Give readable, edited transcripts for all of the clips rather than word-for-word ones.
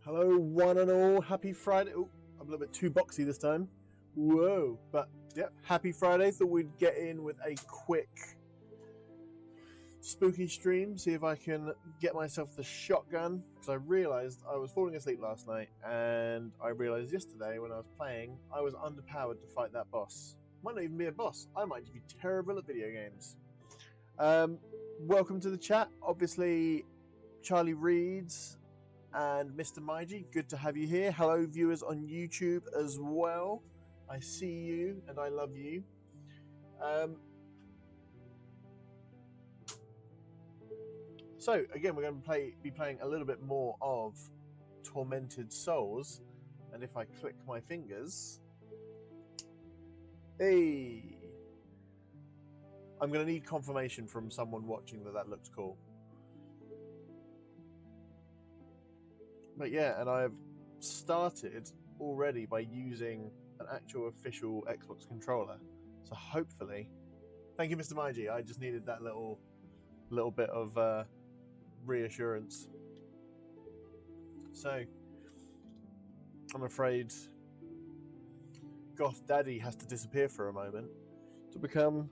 Hello, one and all. Happy Friday. Oh, I'm a little bit too boxy this time. Whoa. But, yep, happy Friday. Thought we'd get in with a quick spooky stream. See if I can get myself the shotgun. Because I realised I was falling asleep last night. And I realised yesterday when I was playing, I was underpowered to fight that boss. Might not even be a boss. I might just be terrible at video games. Welcome to the chat. Obviously, Charlie Reeds and Mr. Maiji, good to have you here. Hello, viewers on YouTube as well. I see you and I love you. So again, we're going to be playing a little bit more of Tormented Souls, and if I click my fingers, hey, I'm going to need confirmation from someone watching that looks cool. But yeah, and I've started already by using an actual official Xbox controller. So hopefully, thank you, Mr. Maiji. I just needed that little bit of reassurance. So I'm afraid Goth Daddy has to disappear for a moment to become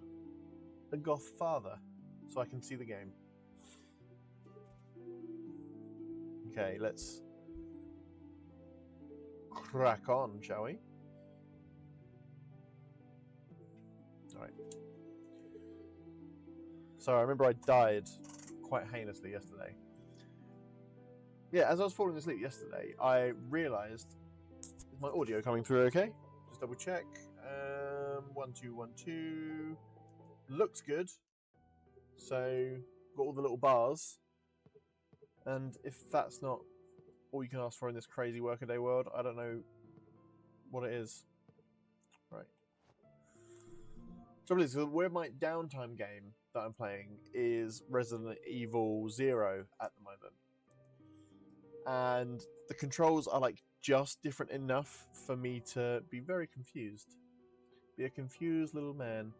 a Goth Father, so I can see the game. Okay, let's crack on, shall we? Alright. So I remember I died quite heinously yesterday. Yeah, as I was falling asleep yesterday, I realised, is my audio coming through okay? Just double check. 1, 2, 1, 2. Looks good. So, got all the little bars. And if that's not all you can ask for in this crazy workaday world, I don't know what it is. Right. Trouble is, where my downtime game that I'm playing is Resident Evil 0 at the moment. And the controls are like just different enough for me to be very confused. Be a confused little man.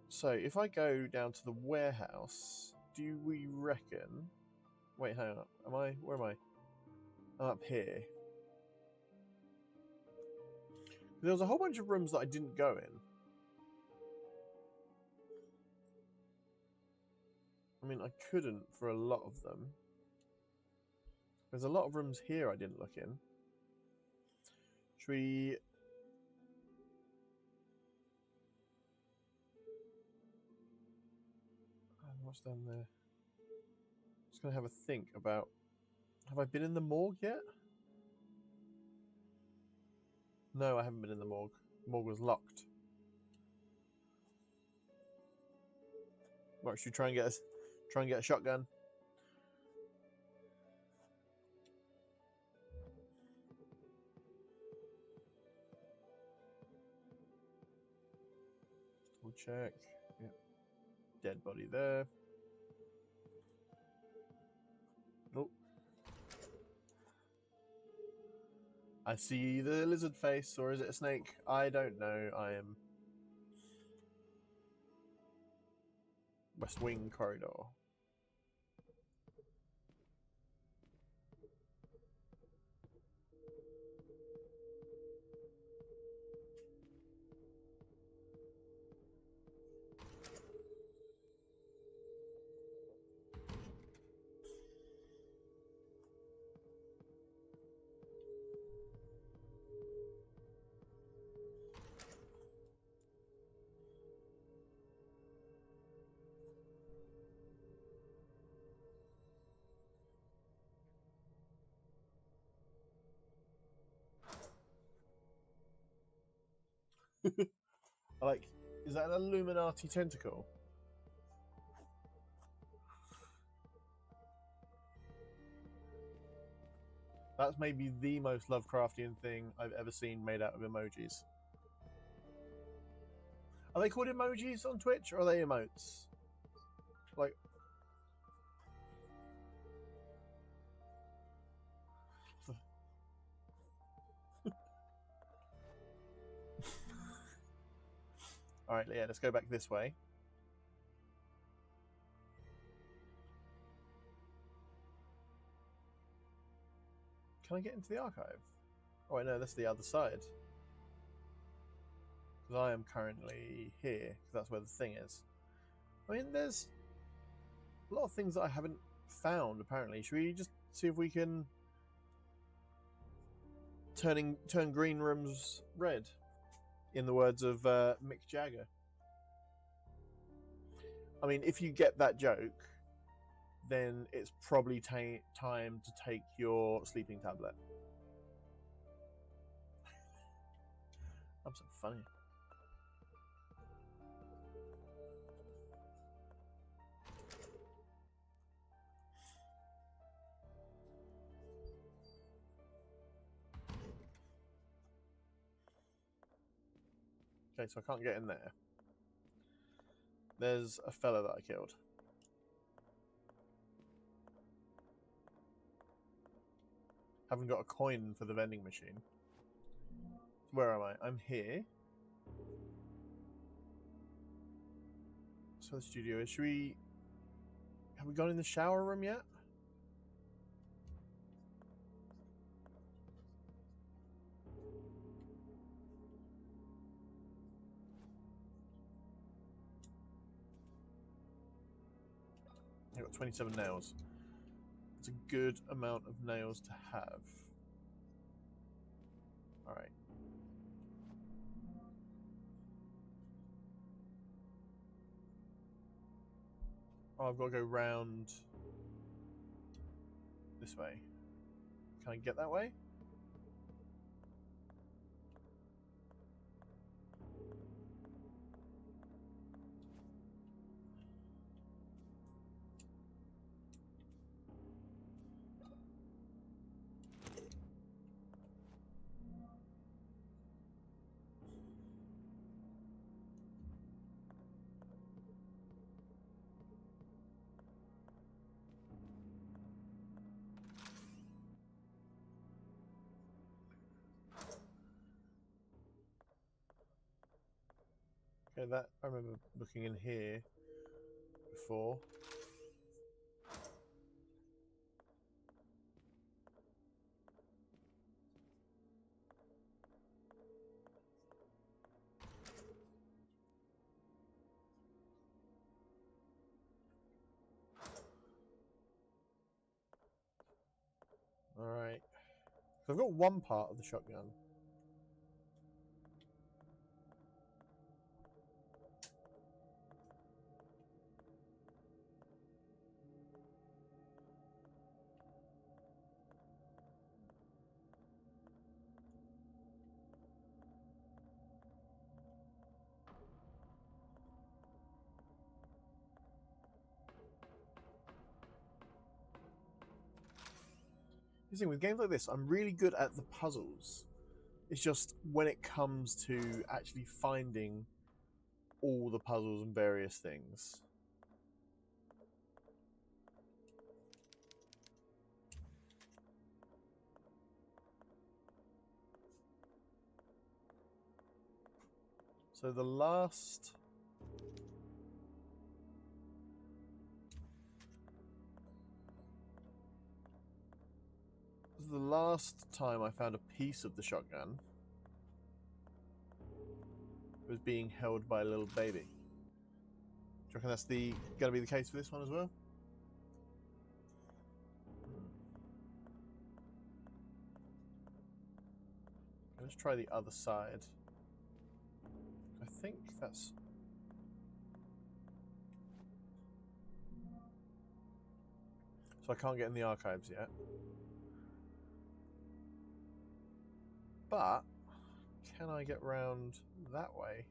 So if I go down to the warehouse, do we reckon... Wait, hang on. Where am I? I'm up here. There was a whole bunch of rooms that I didn't go in. I mean, I couldn't for a lot of them. There's a lot of rooms here I didn't look in. Should we... What's down there? Just going to have a think about... Have I been in the morgue yet? No, I haven't been in the morgue. The morgue was locked. Right, should we try and get a shotgun? We'll check. Yep. Dead body there. Oh. I see the lizard face, or is it a snake? I don't know. I am... West Wing Corridor. Like, is that an Illuminati tentacle? That's maybe the most Lovecraftian thing I've ever seen made out of emojis. Are they called emojis on Twitch, or are they emotes? Like... Alright, yeah, let's go back this way. Can I get into the archive? Oh, wait, no, that's the other side. Because I am currently here, because that's where the thing is. I mean, there's a lot of things that I haven't found, apparently. Should we just see if we can turn green rooms red, in the words of Mick Jagger? I mean, if you get that joke, then it's probably time to take your sleeping tablet. I'm so funny. Okay, so I can't get in there. There's a fella that I killed. Haven't got a coin for the vending machine. Where am I? I'm here. So the studio is. Should we... Have we gone in the shower room yet? I've got 27 nails. It's a good amount of nails to have. Alright. Oh, I've got to go round this way. Can I get that way? Okay, that I remember looking in here before. Alright. So I've got one part of the shotgun. The thing with games like this, I'm really good at the puzzles. It's just when it comes to actually finding all the puzzles and various things. So the last... The last time I found a piece of the shotgun was being held by a little baby. Do you reckon that's going to be the case for this one as well? Let's try the other side. I think that's... So I can't get in the archives yet. But can I get round that way?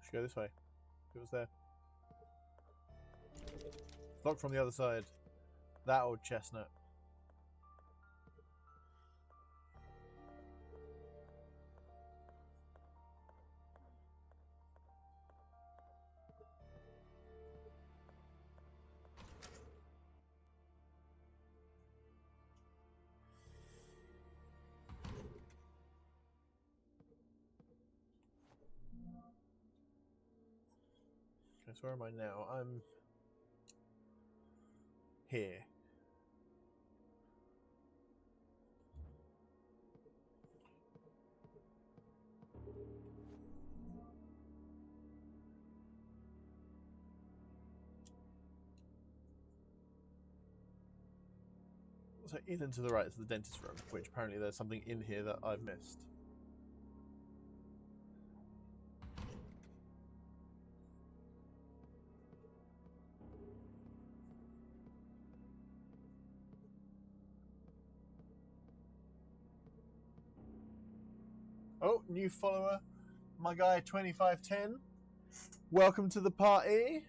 Should go this way. It was there. Locked from the other side. That old chestnut. Okay, so where am I now? I'm here. So in and to the right is the dentist room, which apparently there's something in here that I've missed. Oh, new follower, my guy 2510. Welcome to the party.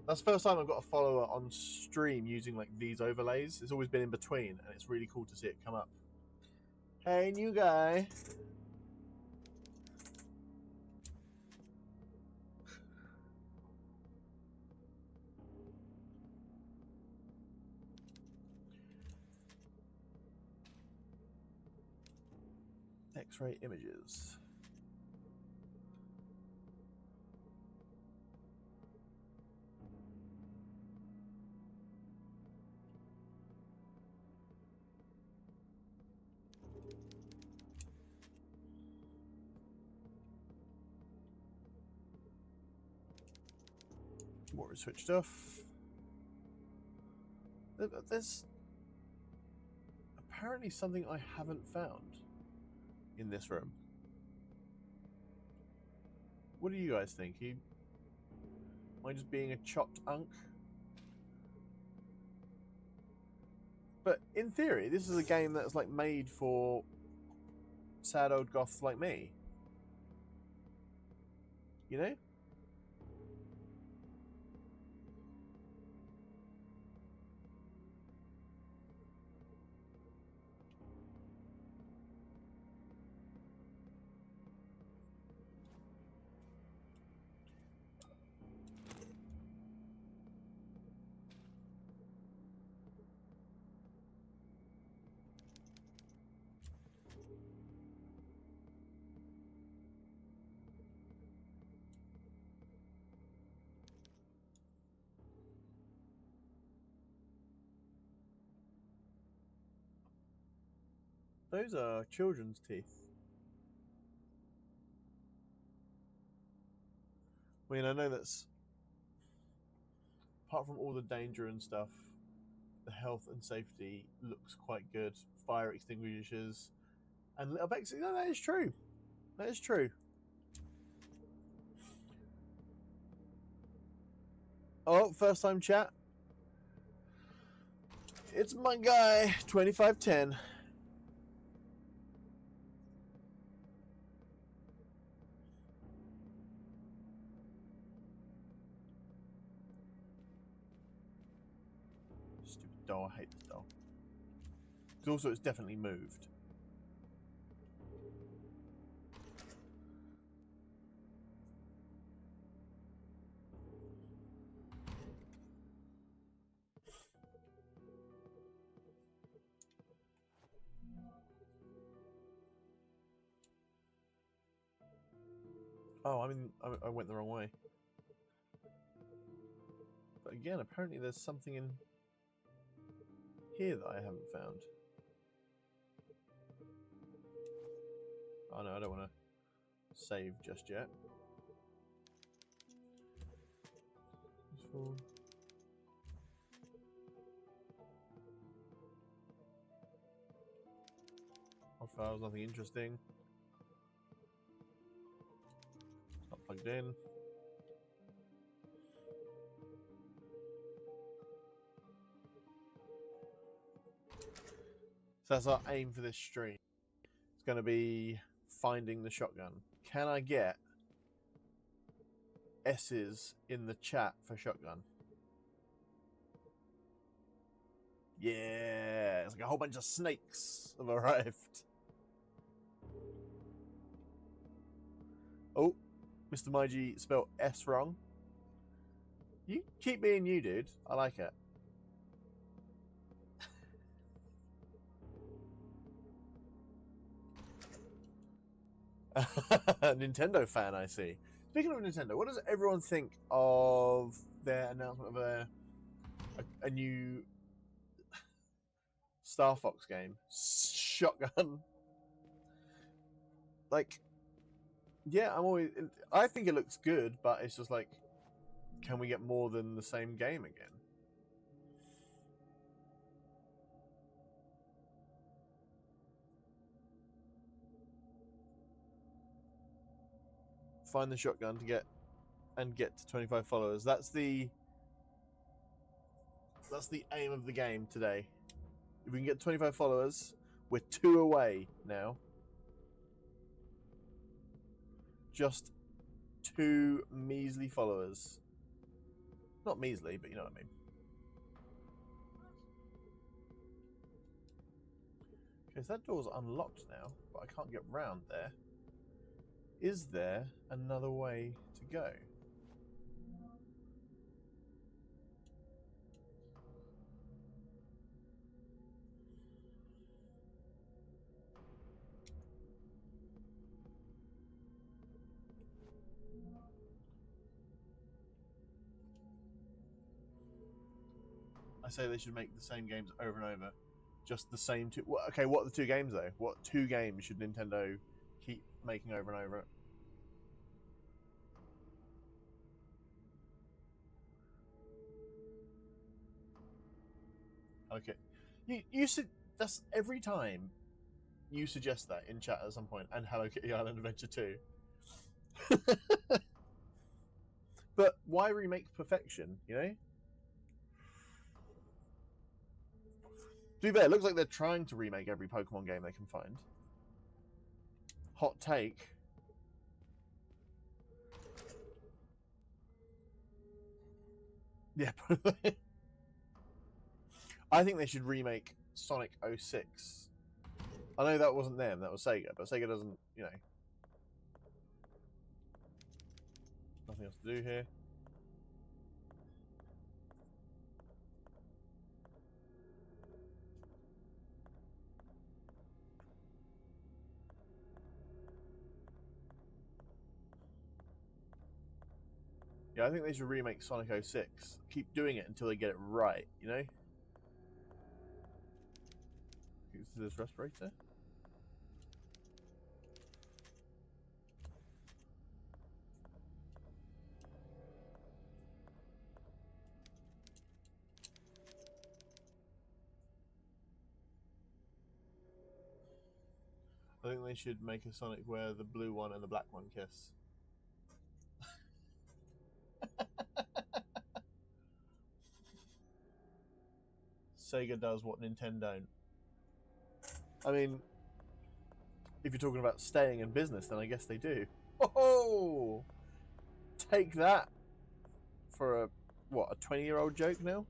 That's the first time I've got a follower on stream using like these overlays. It's always been in between, and it's really cool to see it come up. Hey, new guy. X-ray images. More switched off. There's apparently something I haven't found in this room. What do you guys think? Am I just being a chopped unk? But in theory, this is a game that's like made for sad old goths like me. You know? Those are children's teeth. I mean, I know that's apart from all the danger and stuff, the health and safety looks quite good. Fire extinguishers and little backs. No, that is true. That is true. Oh, first time chat. It's my guy, 2510. Stupid doll. I hate this doll. Because also it's definitely moved. Oh, I mean, I went the wrong way. But again, apparently there's something in here that I haven't found. Oh no, I don't want to save just yet. Useful. Odd files, nothing interesting. It's not plugged in. So that's our aim for this stream. It's going to be finding the shotgun. Can I get S's in the chat for shotgun? Yeah, it's like a whole bunch of snakes have arrived. Oh, Mr. Maiji spelled S wrong. You keep being you, dude. I like it. Nintendo fan, I see. Speaking of Nintendo, what does everyone think of their announcement of a new Star Fox game? Shotgun. Like, yeah, I think it looks good, but it's just like, can we get more than the same game again? Find the shotgun to get to 25 followers. That's the aim of the game today. If we can get 25 followers, we're 2 away now. Just 2 measly followers. Not measly, but you know what I mean. Okay, so that door's unlocked now, but I can't get round there. Is there another way to go? I say they should make the same games over and over. Just the same two. Okay, what are the 2 games though? What 2 games should Nintendo keep making over and over? Okay, you said that's every time you suggest that in chat at some point, and Hello Kitty Island Adventure 2. But why remake perfection? You know. To be fair, it looks like they're trying to remake every Pokemon game they can find. Hot take. Yeah, I think they should remake Sonic 06. I know that wasn't them, that was Sega, but Sega doesn't, you know. Nothing else to do here. Yeah, I think they should remake Sonic 06. Keep doing it until they get it right, you know? Is this respirator? I think they should make a Sonic where the blue one and the black one kiss. Sega does what Nintendo don't. I mean, if you're talking about staying in business, then I guess they do. Oh, take that for a 20-year-old joke now?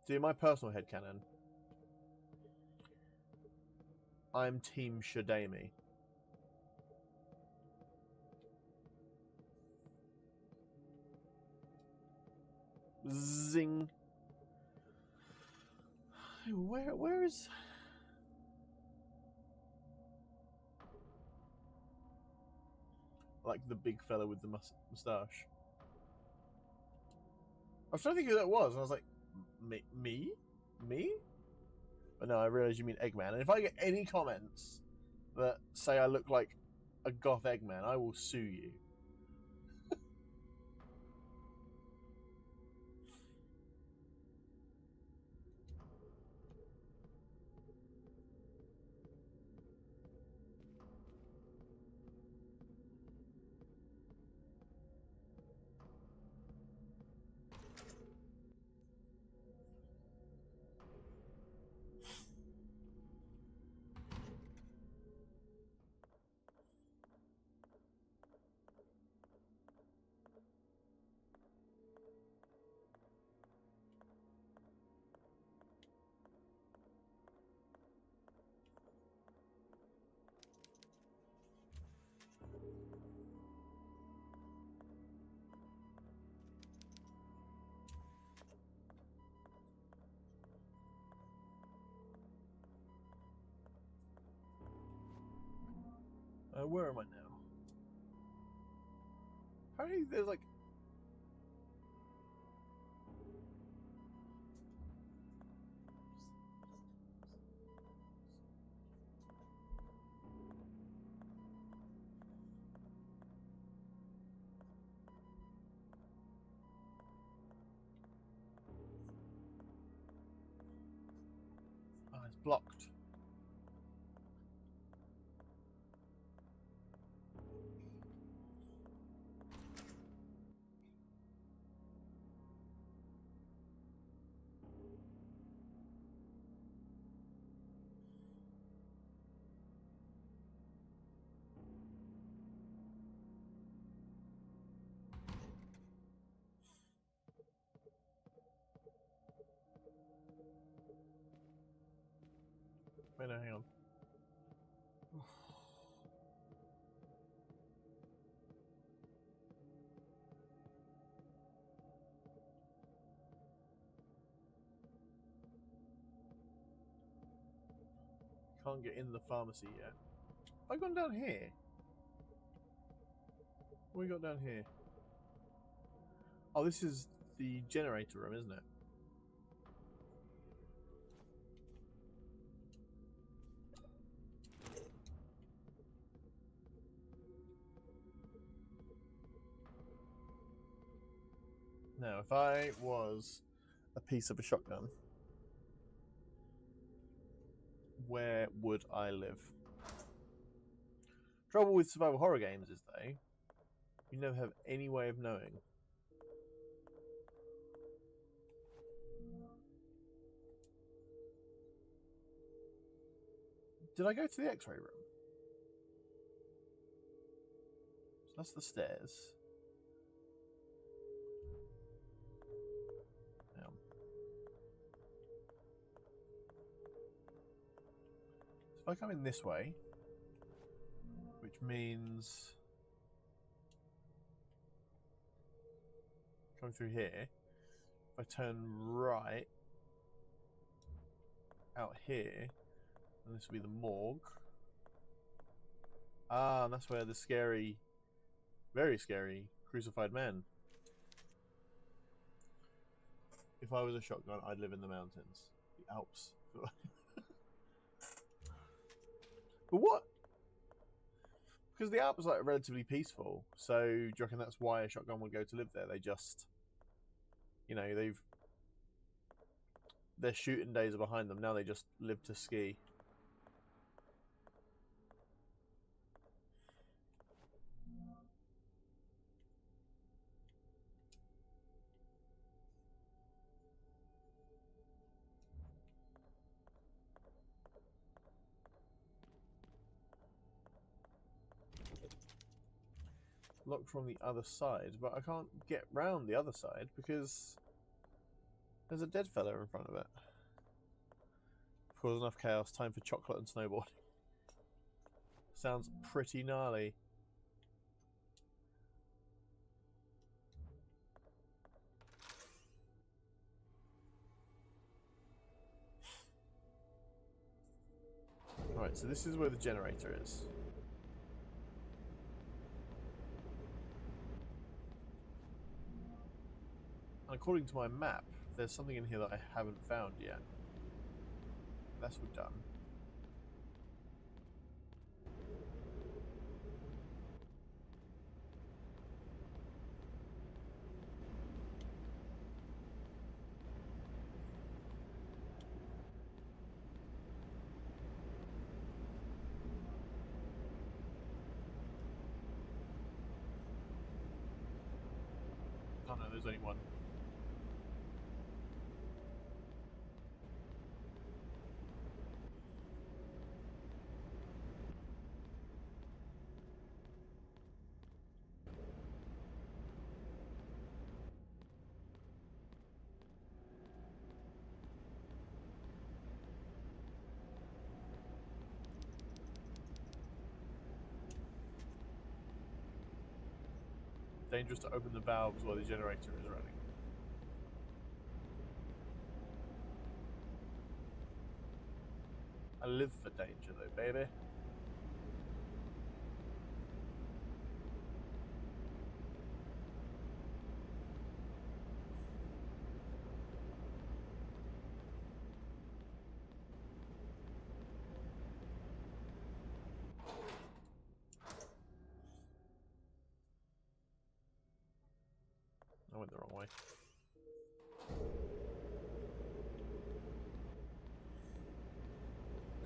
See, my personal headcanon, I'm Team Shadami. Zing. Where is... Like the big fella with the moustache. I was trying to think who that was, and I was like, me? But no, I realised you mean Eggman. And if I get any comments that say I look like a goth Eggman, I will sue you. Where am I now? Apparently there's like... Oh, it's blocked. Wait, no, hang on. Can't get in the pharmacy yet. Have I gone down here? What have we got down here? Oh, this is the generator room, isn't it? Now, if I was a piece of a shotgun, where would I live? Trouble with survival horror games is, though, you never have any way of knowing. Did I go to the X-ray room? So that's the stairs. So if I come in this way, which means coming through here, if I turn right out here, and this will be the morgue. Ah, and that's where the scary, very scary, crucified man. If I was a shotgun, I'd live in the mountains, the Alps. But what? Because the Alps are relatively peaceful, so do you reckon that's why a shotgun would go to live there? They just, you know, their shooting days are behind them. Now they just live to ski. Locked from the other side, but I can't get round the other side because there's a dead fella in front of it. Cause enough chaos. Time for chocolate and snowboarding. Sounds pretty gnarly. Alright, so this is where the generator is. And according to my map, there's something in here that I haven't found yet. That's what we're done. Oh no, there's only one. Dangerous to open the valves while the generator is running. I live for danger though, baby. went the wrong way.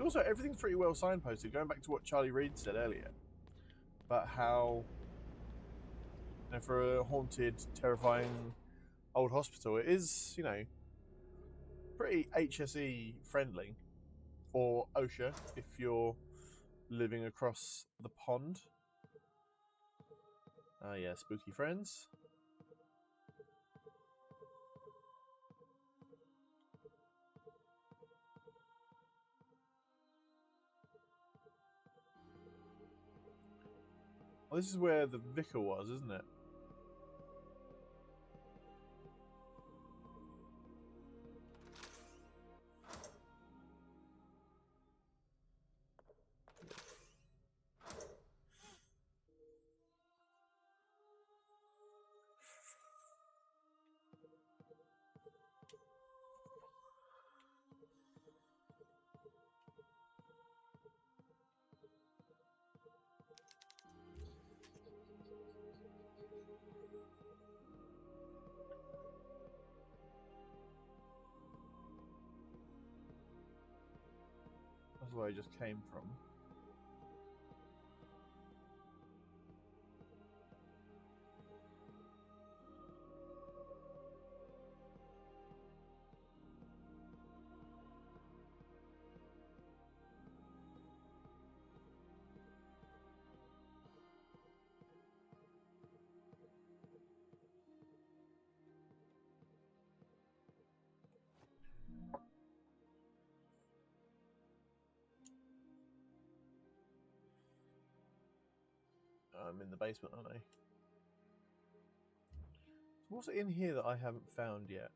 Also, everything's pretty well signposted. Going back to what Charlie Reid said earlier about how, you know, for a haunted, terrifying old hospital, it is, you know, pretty HSE friendly, or OSHA if you're living across the pond. Ah, yeah, spooky friends. Well, this is where the vicar was, isn't it? That's where I just came from. I'm in the basement, aren't I? So what's in here that I haven't found yet?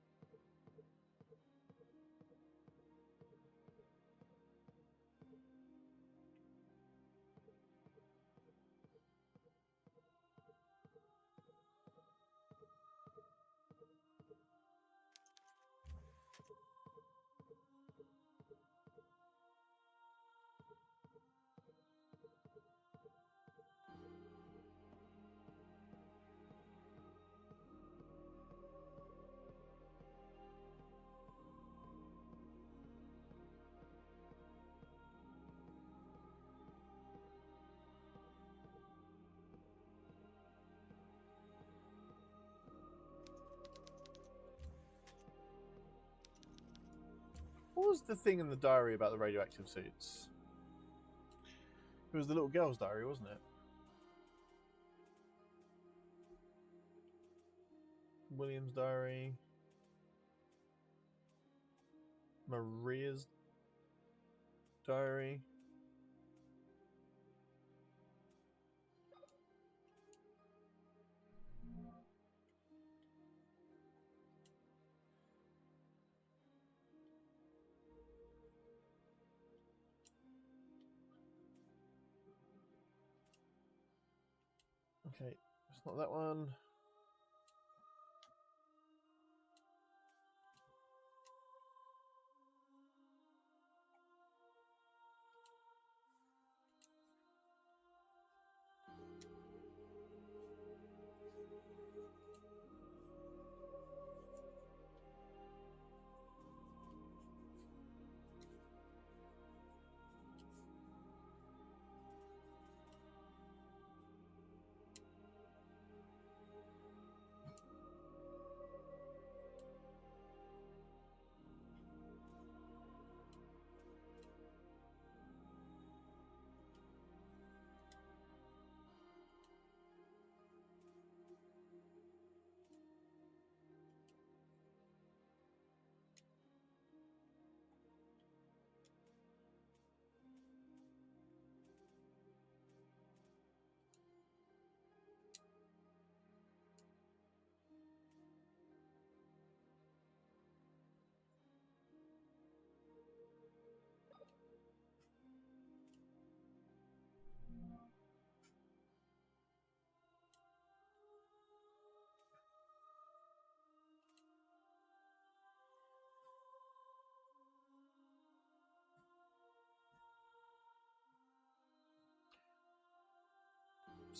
What was the thing in the diary about the radioactive suits? It was the little girl's diary, wasn't it? William's diary. Maria's diary. Okay, it's not that one.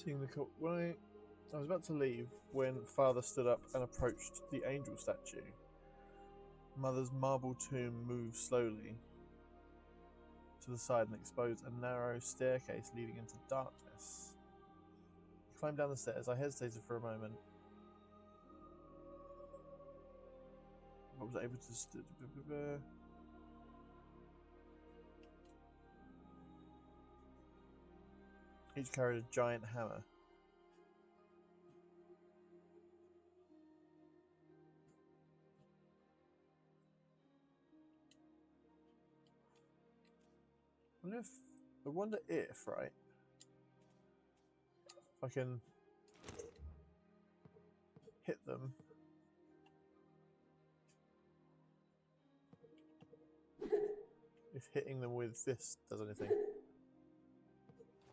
Seeing the right. I was about to leave when Father stood up and approached the angel statue. Mother's marble tomb moved slowly to the side and exposed a narrow staircase leading into darkness. I climbed down the stairs. I hesitated for a moment. I was able to... Each carried a giant hammer. I wonder if, right, if I can hit them. If hitting them with this does anything.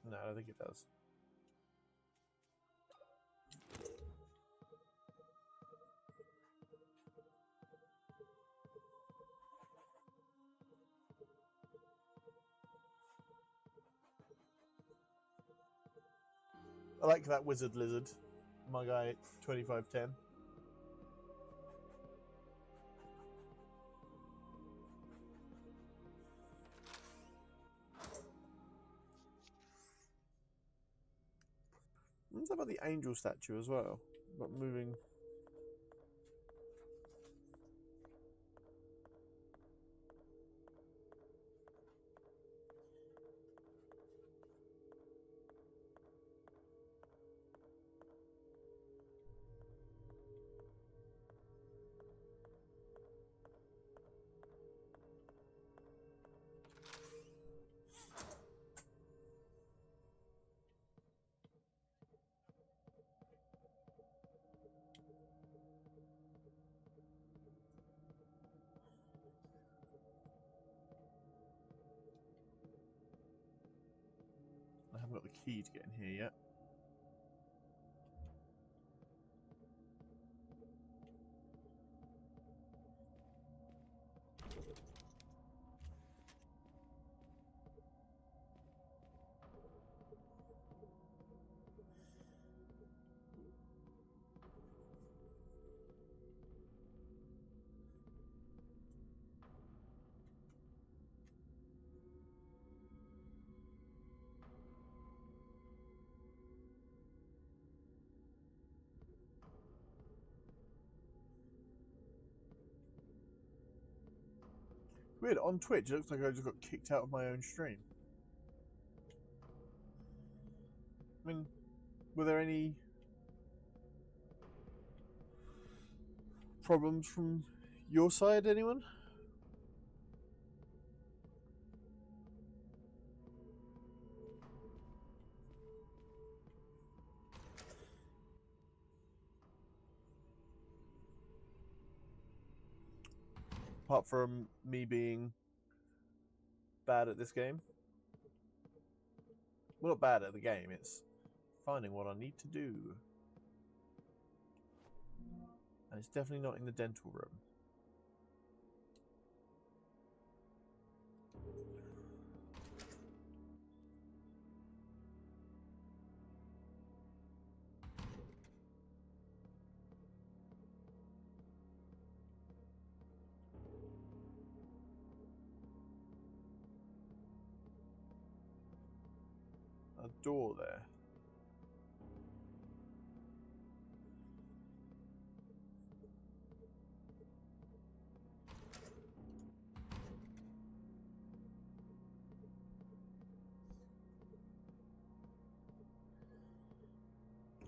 No, I don't think it does. I like that wizard lizard. My guy 2510. What's about the angel statue as well? About moving. I haven't got the key to get in here yet. Weird, on Twitch it looks like I just got kicked out of my own stream. I mean, were there any problems from your side, anyone? Apart from me being bad at this game. Well, not bad at the game, it's finding what I need to do. And it's definitely not in the dental room. A door there.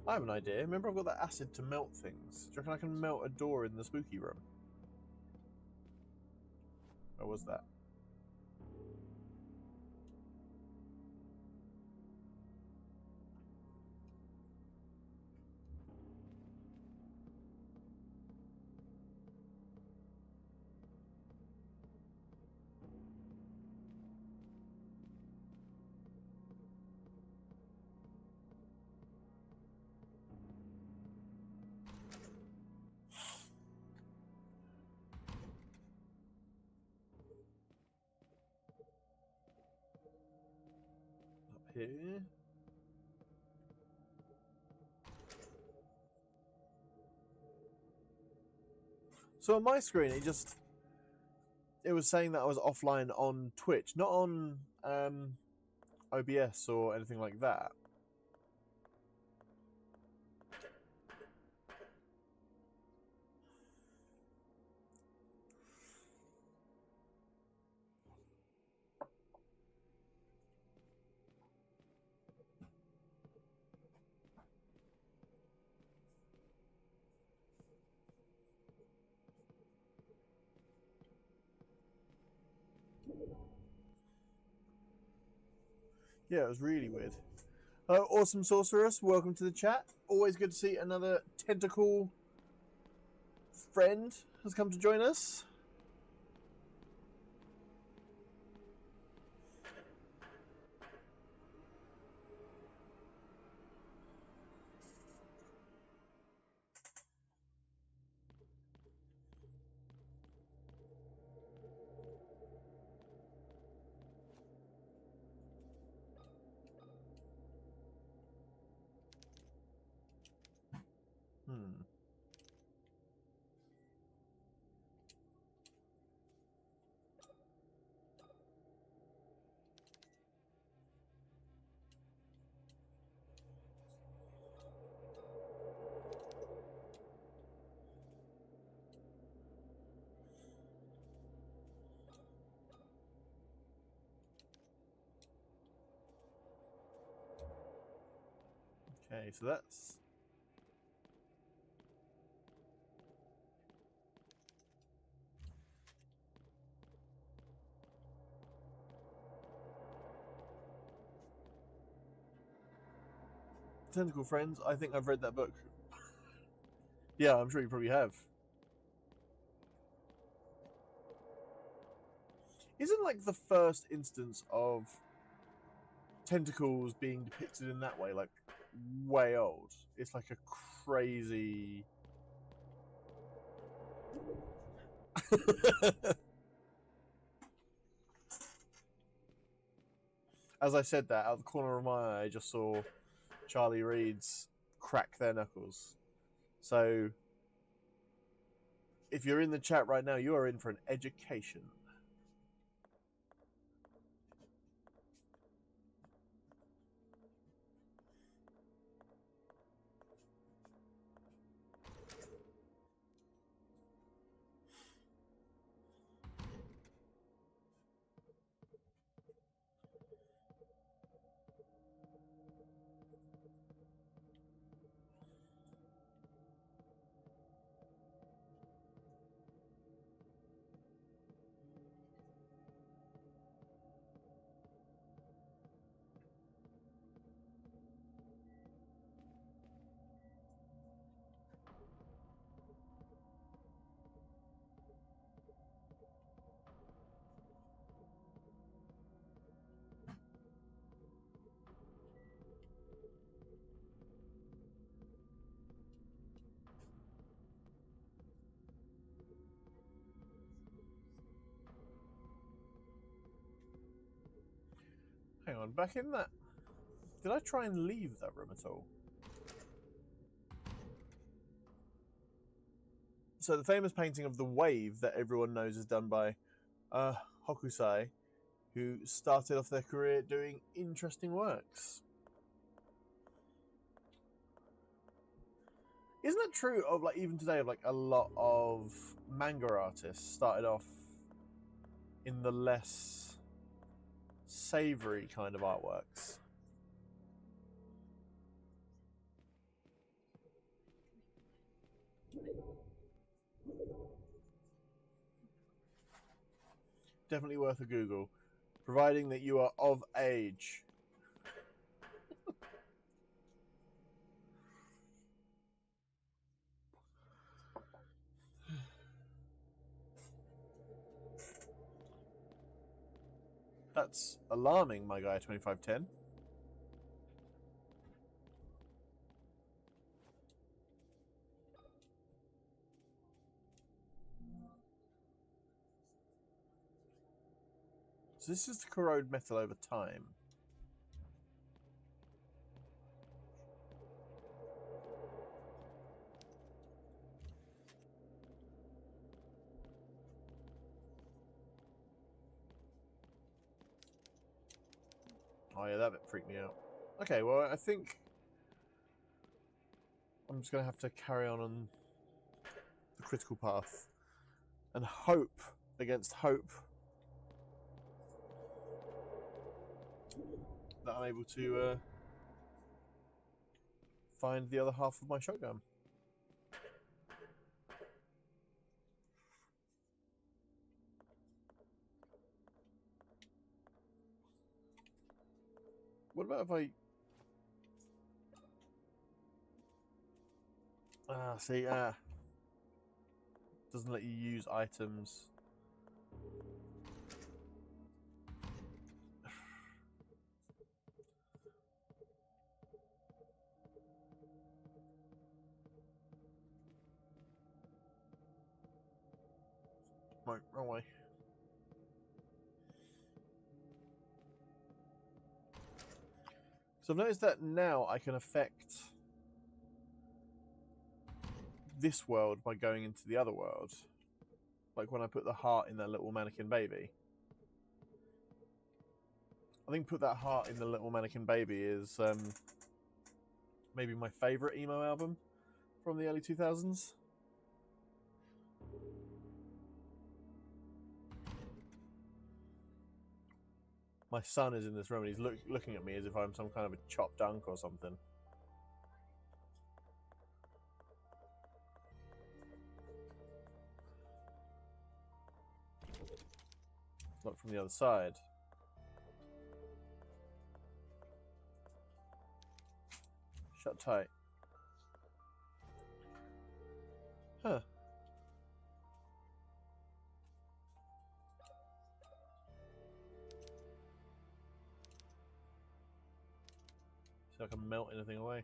I have an idea. Remember I've got that acid to melt things. Do you reckon I can melt a door in the spooky room? Or was that? Up here. So on my screen, it was saying that I was offline on Twitch, not on OBS or anything like that. Yeah, it was really weird. Hello, Awesome Sorceress. Welcome to the chat. Always good to see another tentacle friend has come to join us. Okay, so that's... Tentacle Friends. I think I've read that book. Yeah, I'm sure you probably have. Isn't like the first instance of tentacles being depicted in that way like way old? It's like a crazy... As I said that, out of the corner of my eye, I just saw Charlie Reed's crack their knuckles. So, if you're in the chat right now, you are in for an education. Hang on, back in that... Did I try and leave that room at all? So the famous painting of the wave that everyone knows is done by Hokusai, who started off their career doing interesting works. Isn't that true of like even today of like a lot of manga artists started off in the less savory kind of artworks? Definitely worth a Google, providing that you are of age. That's alarming, my guy, 2510. So this is to corrode metal over time. Oh yeah, that bit freaked me out. Okay, well I think I'm just going to have to carry on the critical path and hope against hope that I'm able to find the other half of my shotgun. What about if I... see, doesn't let you use items. Right, wrong way. So I've noticed that now I can affect this world by going into the other world. Like when I put the heart in that little mannequin baby. I think put that heart in the little mannequin baby is maybe my favourite emo album from the early 2000s. My son is in this room and he's looking at me as if I'm some kind of a chopped dunk or something. Not from the other side. Shut tight. Huh. See if I can melt anything away.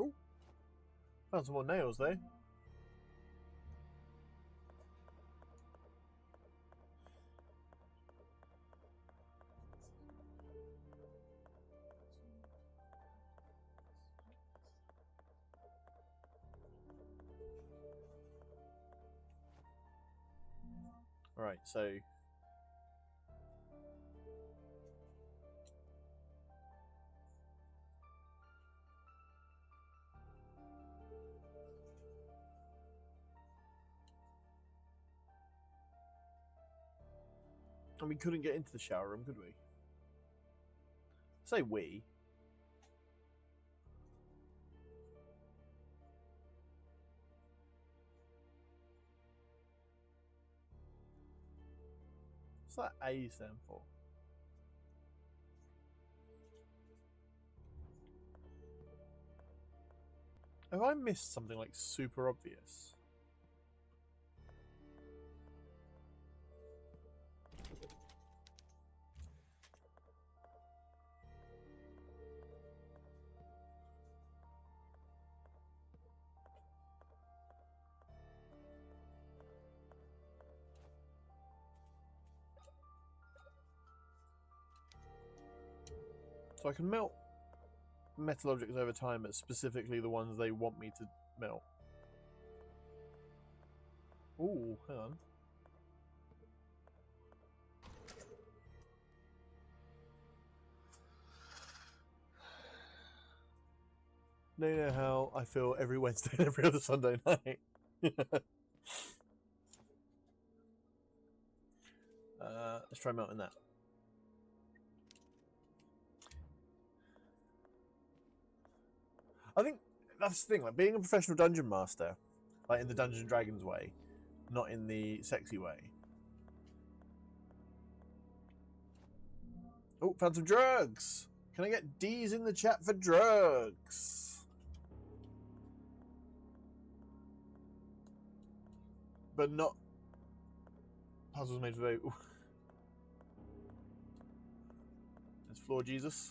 Oh, found some more nails there. Alright, so and we couldn't get into the shower room, could we? Say we. What's that A stand for? Have I missed something like super obvious? So I can melt metal objects over time, but specifically the ones they want me to melt. Ooh, hang on. Now you know how I feel every Wednesday and every other Sunday night. Let's try melting that. I think that's the thing, like being a professional dungeon master, like in the Dungeons and Dragons way, not in the sexy way. Oh, found some drugs! Can I get D's in the chat for drugs? But not puzzles made for baby. It's Floor Jesus.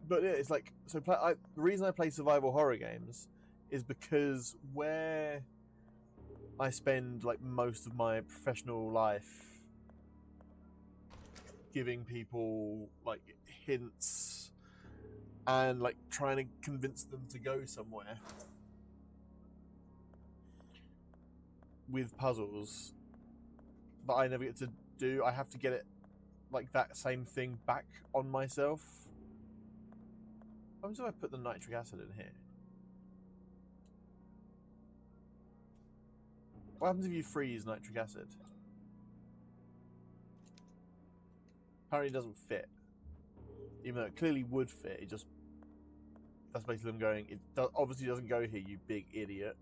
But yeah, it's like, so the reason I play survival horror games is because where I spend like most of my professional life giving people like hints and like trying to convince them to go somewhere with puzzles that I never get to do. I have to get it like that same thing back on myself. What happens if I put the nitric acid in here? What happens if you freeze nitric acid? Apparently it doesn't fit. Even though it clearly would fit, it just... That's basically them going, it obviously doesn't go here, you big idiot.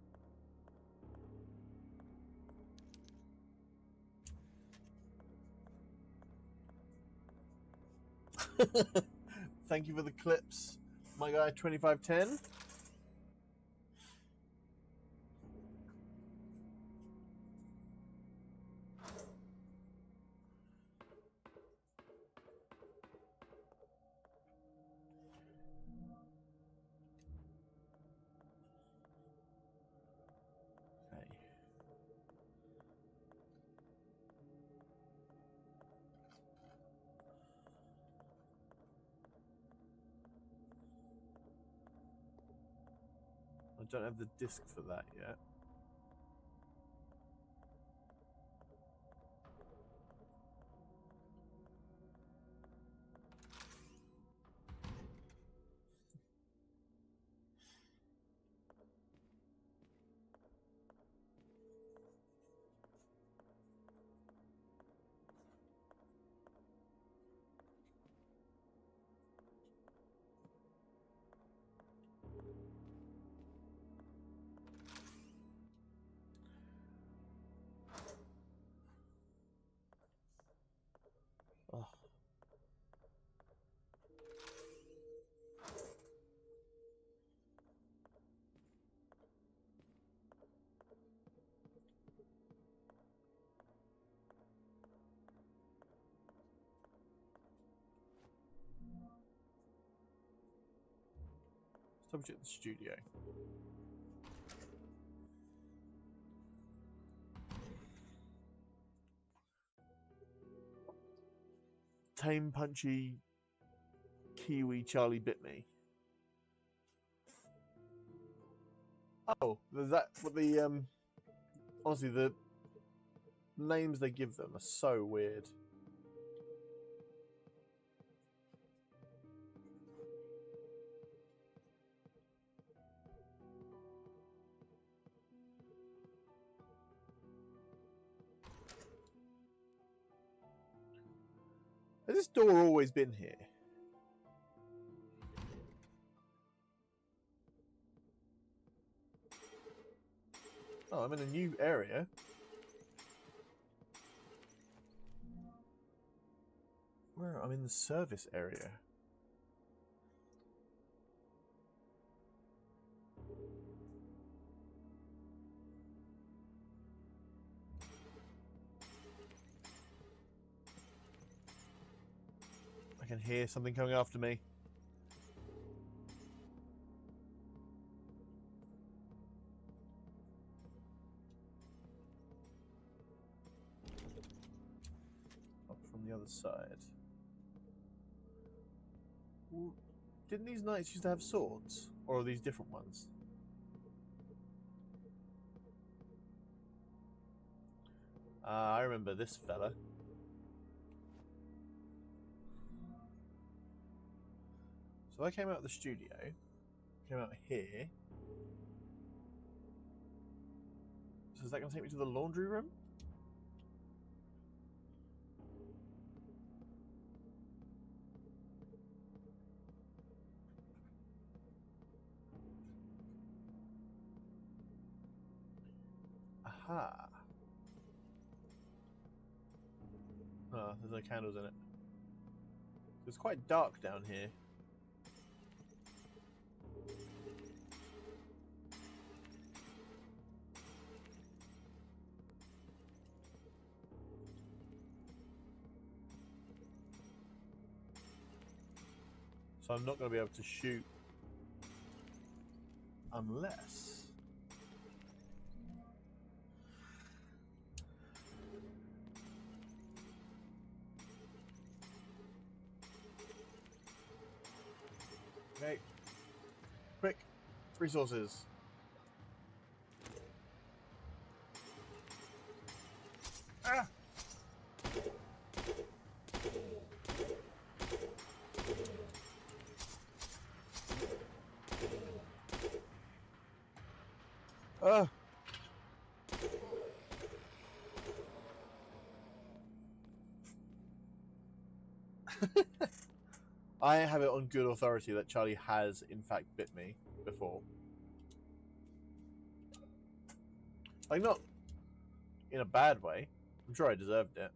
Thank you for the clips, my guy 2510. I don't have the disc for that yet. Oh. Let's double check the studio. Tame, punchy, Kiwi Charlie bit me. Oh, is that what the honestly the names they give them are so weird. Has this door always been here? Oh, I'm in a new area. Where? I'm in the service area. I can hear something coming after me. Up from the other side. Well, didn't these knights used to have swords? Or are these different ones? I remember this fella. So I came out of the studio, came out here. So is that going to take me to the laundry room? Aha. Oh, there's no candles in it. It's quite dark down here. So I'm not going to be able to shoot unless... Resources. Ah! Ah! I have it on good authority that Charlie has, in fact, bit me before. Like, not in a bad way. I'm sure I deserved it.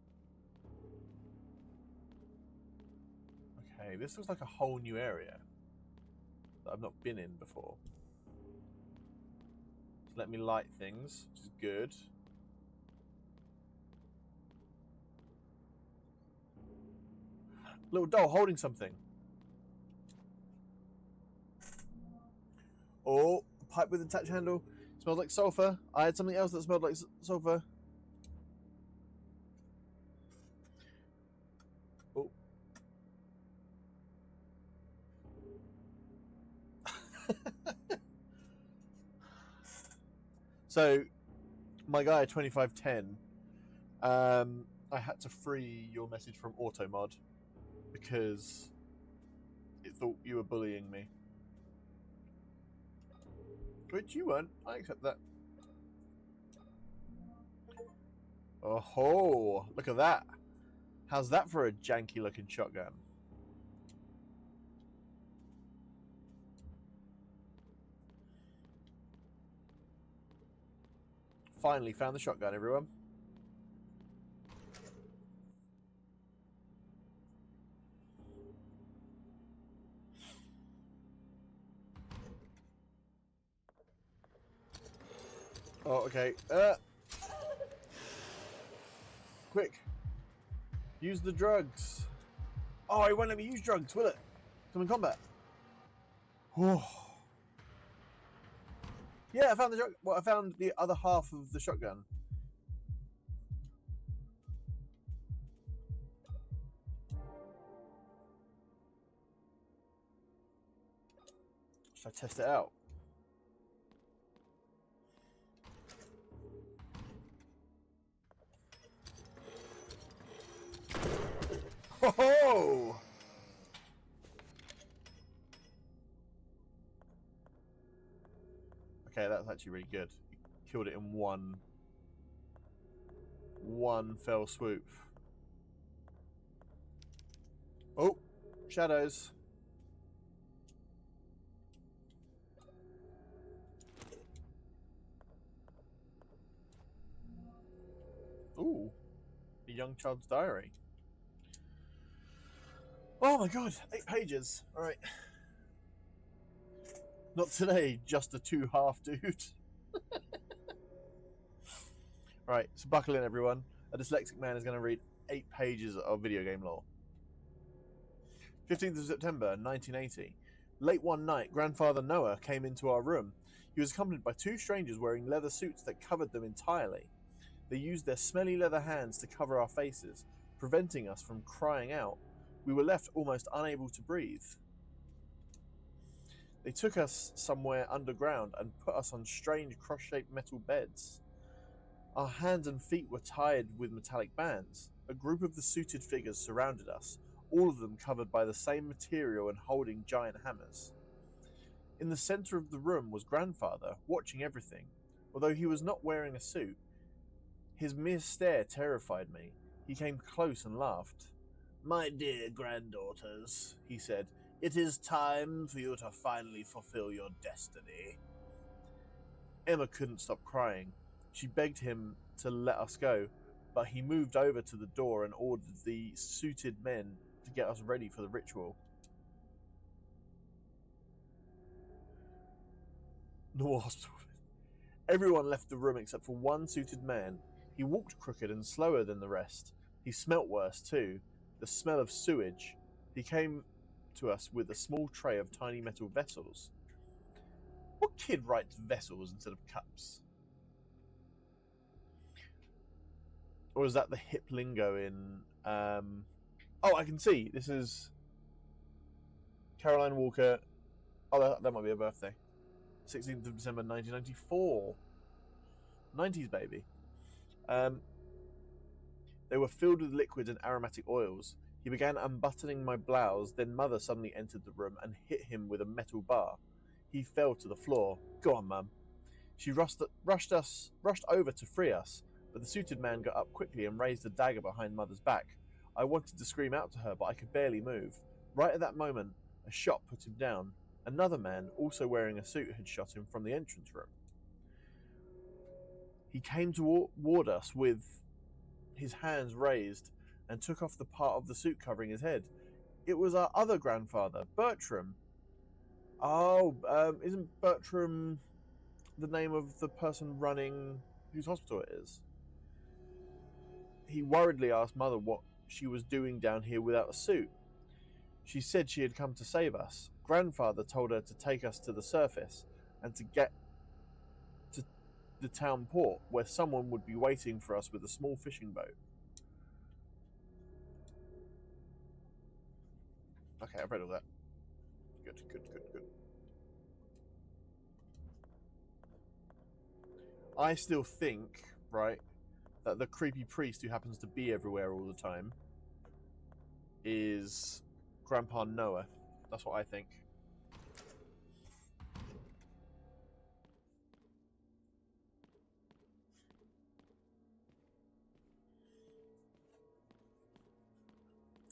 Okay, this looks like a whole new area that I've not been in before. So let me light things, which is good. Little doll holding something. Oh, a pipe with a attached handle. Smells like sulfur. I had something else that smelled like sulfur. Oh. So, my guy 2510, I had to free your message from automod because it thought you were bullying me. Which you weren't. I accept that. Oh ho! Look at that. How's that for a janky looking shotgun? Finally found the shotgun, everyone. Oh, okay. Quick. Use the drugs. Oh, it won't let me use drugs, will it? I'm in combat. Oh. Yeah, I found the shotgun. Well, I found the other half of the shotgun. Should I test it out? Ho-ho! Okay, that's actually really good. Killed it in one fell swoop. Oh, shadows. Ooh, a young child's diary. Oh my god, 8 pages. All right. Not today, just a 2-half dude. Right, so buckle in, everyone. A dyslexic man is going to read 8 pages of video game lore. 15th of September, 1980. Late one night, Grandfather Noah came into our room. He was accompanied by 2 strangers wearing leather suits that covered them entirely. They used their smelly leather hands to cover our faces, preventing us from crying out. We were left almost unable to breathe. They took us somewhere underground and put us on strange cross-shaped metal beds. Our hands and feet were tied with metallic bands. A group of the suited figures surrounded us, all of them covered by the same material and holding giant hammers. In the center of the room was Grandfather, watching everything. Although he was not wearing a suit, his mere stare terrified me. He came close and laughed. "My dear granddaughters," he said, "it is time for you to finally fulfill your destiny." Emma couldn't stop crying. She begged him to let us go, but he moved over to the door and ordered the suited men to get us ready for the ritual. Normal hospital. Everyone left the room except for one suited man. He walked crooked and slower than the rest. He smelt worse too, the smell of sewage. He came to us with a small tray of tiny metal vessels. What kid writes vessels instead of cups? Or is that the hip lingo in... Oh, I can see. This is Caroline Walker. Oh, that might be a birthday. 16th of December 1994. 90s baby. They were filled with liquids and aromatic oils. He began unbuttoning my blouse, then Mother suddenly entered the room and hit him with a metal bar. He fell to the floor. Go on, Mum. She rushed over to free us, but the suited man got up quickly and raised a dagger behind Mother's back. I wanted to scream out to her, but I could barely move. Right at that moment, a shot put him down. Another man, also wearing a suit, had shot him from the entrance room. He came toward us with his hands raised and took off the part of the suit covering his head. It was our other grandfather, Bertram. Oh, isn't Bertram the name of the person running whose hospital it is? He worriedly asked Mother what she was doing down here without a suit. She said she had come to save us. Grandfather told her to take us to the surface and to get to the town port, where someone would be waiting for us with a small fishing boat. Okay, I've read all that. Good. I still think, right, that the creepy priest who happens to be everywhere all the time is Grandpa Noah. That's what I think.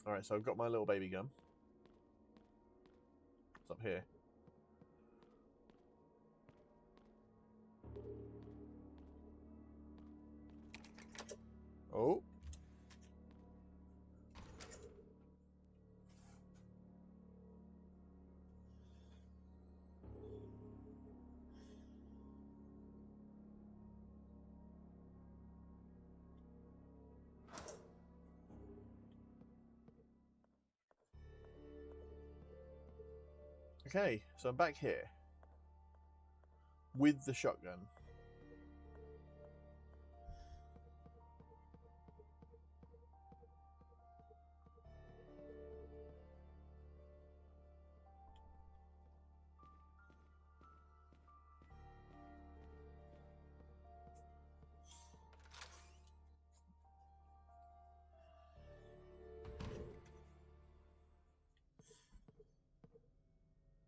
Alright, so I've got my little baby gun. It's up here. Oh. Okay, so I'm back here with the shotgun.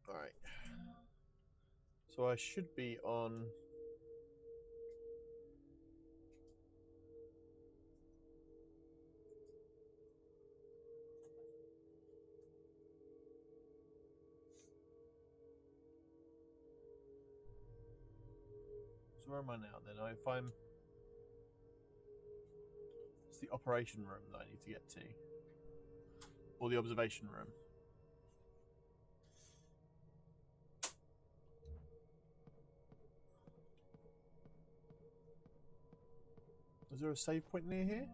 Alright. So I should be on... So where am I now then? If I'm... It's the operation room that I need to get to. Or the observation room. Is there a save point near here?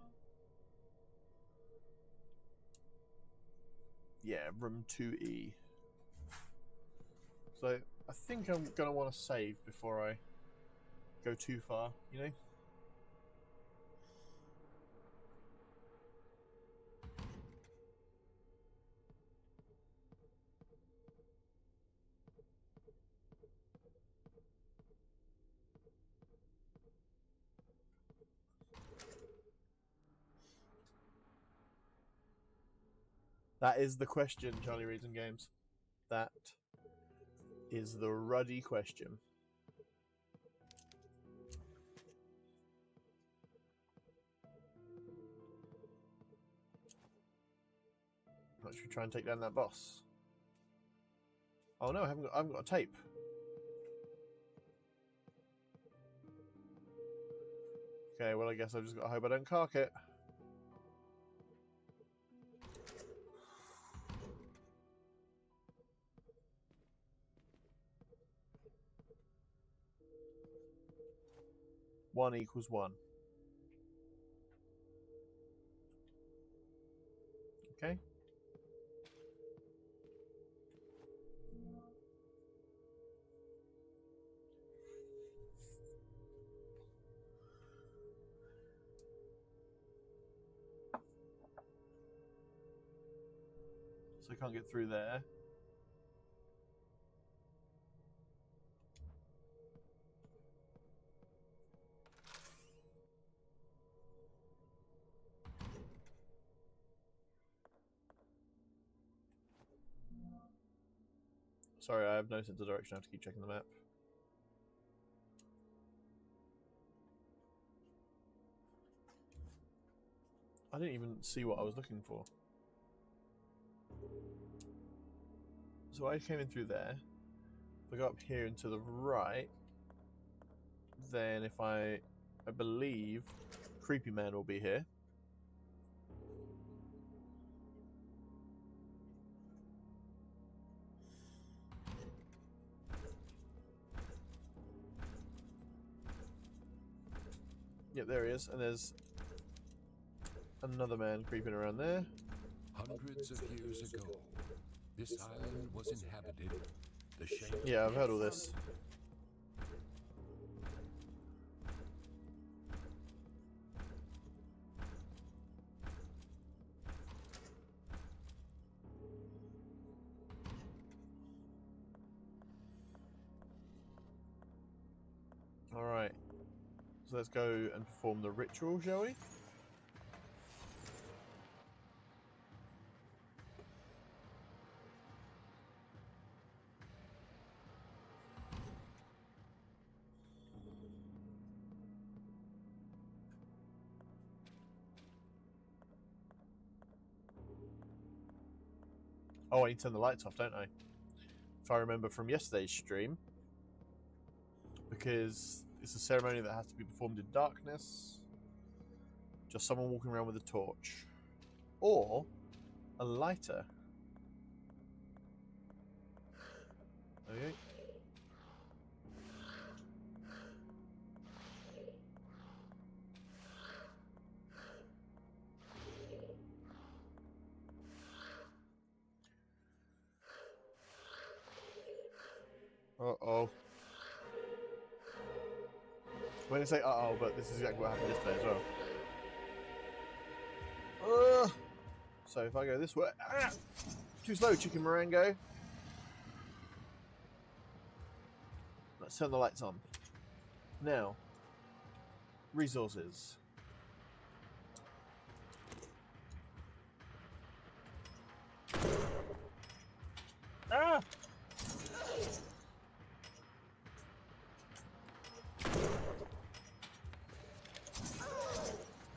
Yeah, room 2E. So I think I'm going to want to save before I go too far, you know? That is the question, Charlie Reads and Games. That is the ruddy question. Should we try and take down that boss? Oh no, I haven't got a tape. Okay, well I guess I've just got to hope I don't cark it. One equals one. Okay. So I can't get through there. Sorry, I have no sense of direction. I have to keep checking the map. I didn't even see what I was looking for. So I came in through there. If I go up here and to the right, then if I believe Creepy Man will be here. Yep, there he is. And there's another man creeping around there. Hundreds of years ago, this island was inhabited. The shape. Yeah, I've heard all this. Alright. So let's go and perform the ritual, shall we? Oh, I need to turn the lights off, don't I? If I remember from yesterday's stream. Because it's a ceremony that has to be performed in darkness. Just someone walking around with a torch. Or a lighter. Okay. Uh-oh. When I say uh-oh, but this is exactly what happened yesterday as well. So if I go this way... Ah! Too slow, Chicken Morango. Let's turn the lights on. Now. Resources. Ah!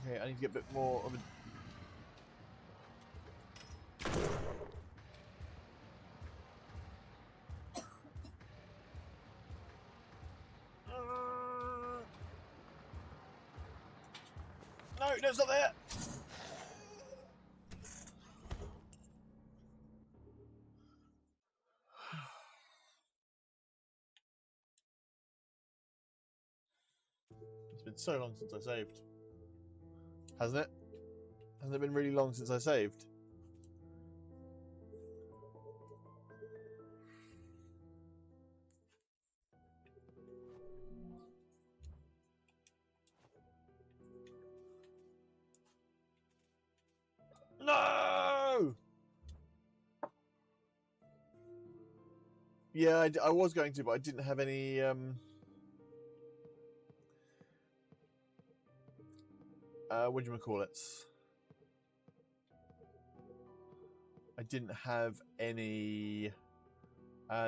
Okay, I need to get a bit more of a... No, it's not there! It's been so long since I saved. Hasn't it? Hasn't it been really long since I saved? No! Yeah, I was going to, but I didn't have any... whatchamacallit? I didn't have any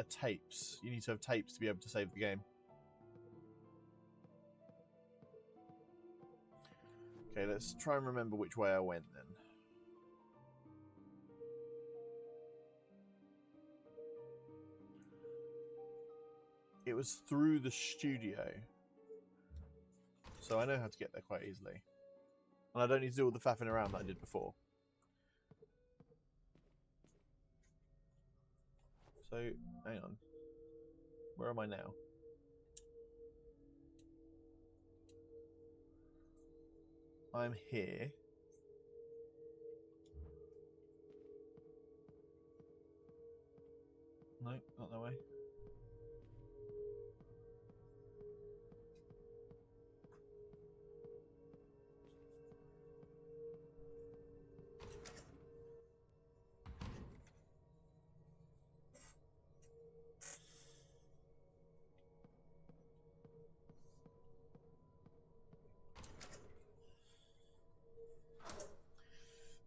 tapes. You need to have tapes to be able to save the game. Okay, let's try and remember which way I went then. It was through the studio. So I know how to get there quite easily. And I don't need to do all the faffing around that I did before. So, hang on. Where am I now? I'm here. No, not that way.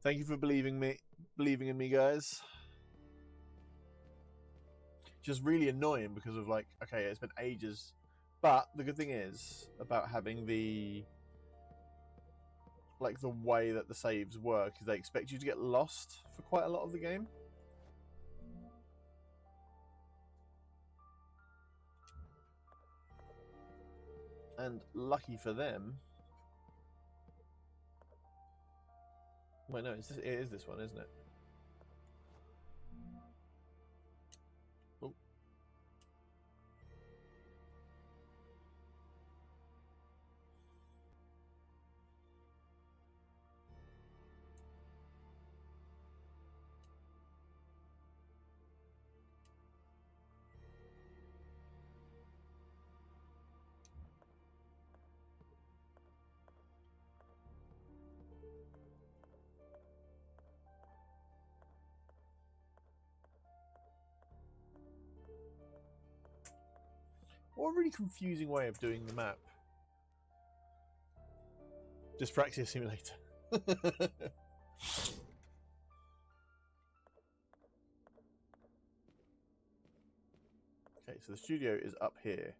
Thank you for believing in me, guys. just really annoying because of like, okay, it's been ages. But the good thing is about having the way that the saves work is they expect you to get lost for quite a lot of the game. And lucky for them. Wait, no, it is this one, isn't it? Oh. What a really confusing way of doing the map. Dyspraxia Simulator. Okay, so the studio is up here.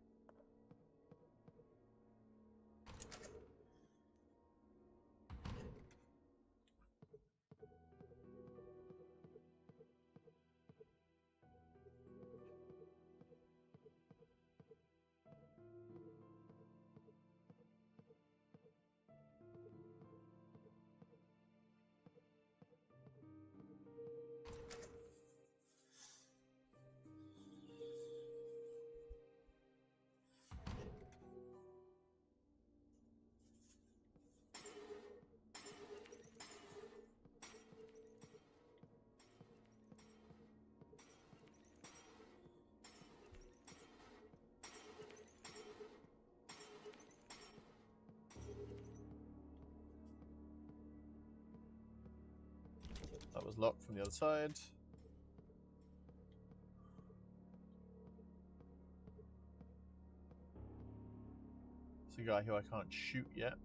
That was locked from the other side. It's a guy who I can't shoot yet.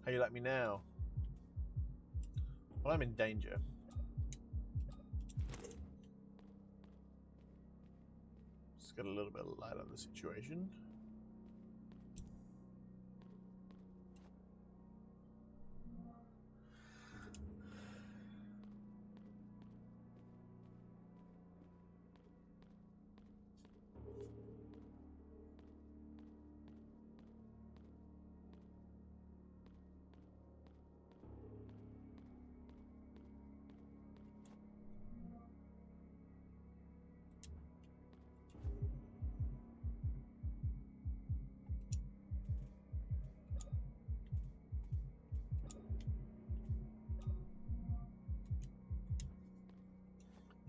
How you like me now? Well, I'm in danger. Just got a little bit of light on the situation.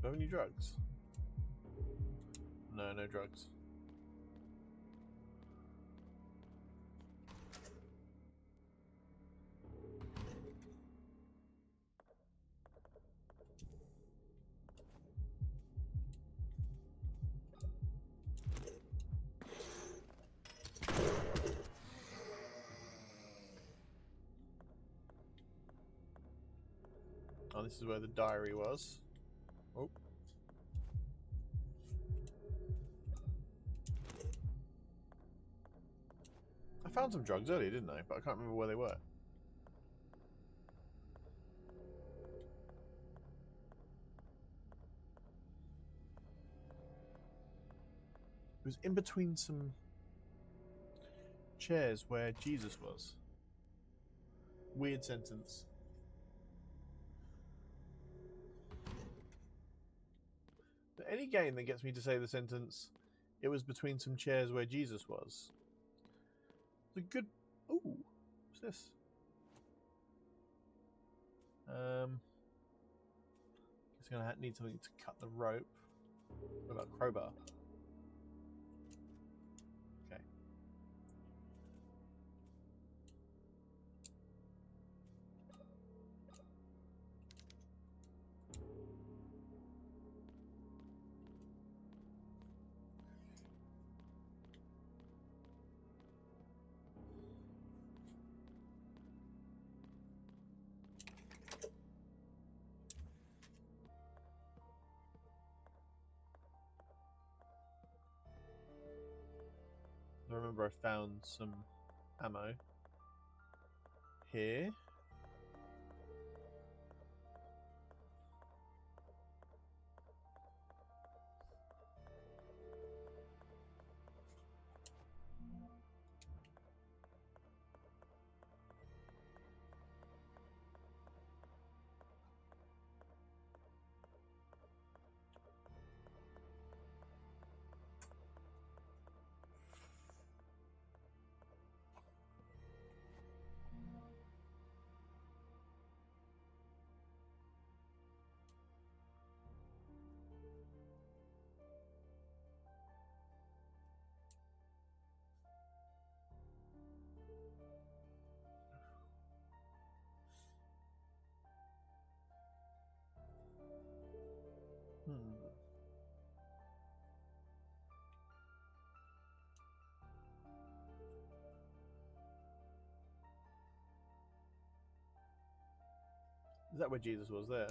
Do I have any drugs? No, no drugs. Oh, this is where the diary was. Oh. I found some drugs earlier, didn't I? But I can't remember where they were. It was in between some chairs where Jesus was. Weird sentence. But any game that gets me to say the sentence, it was between some chairs where Jesus was. The good. Ooh, what's this? Guess So I'm going to need something to cut the rope. What about crowbar? Okay. I remember I found some ammo here. Is that where Jesus was there?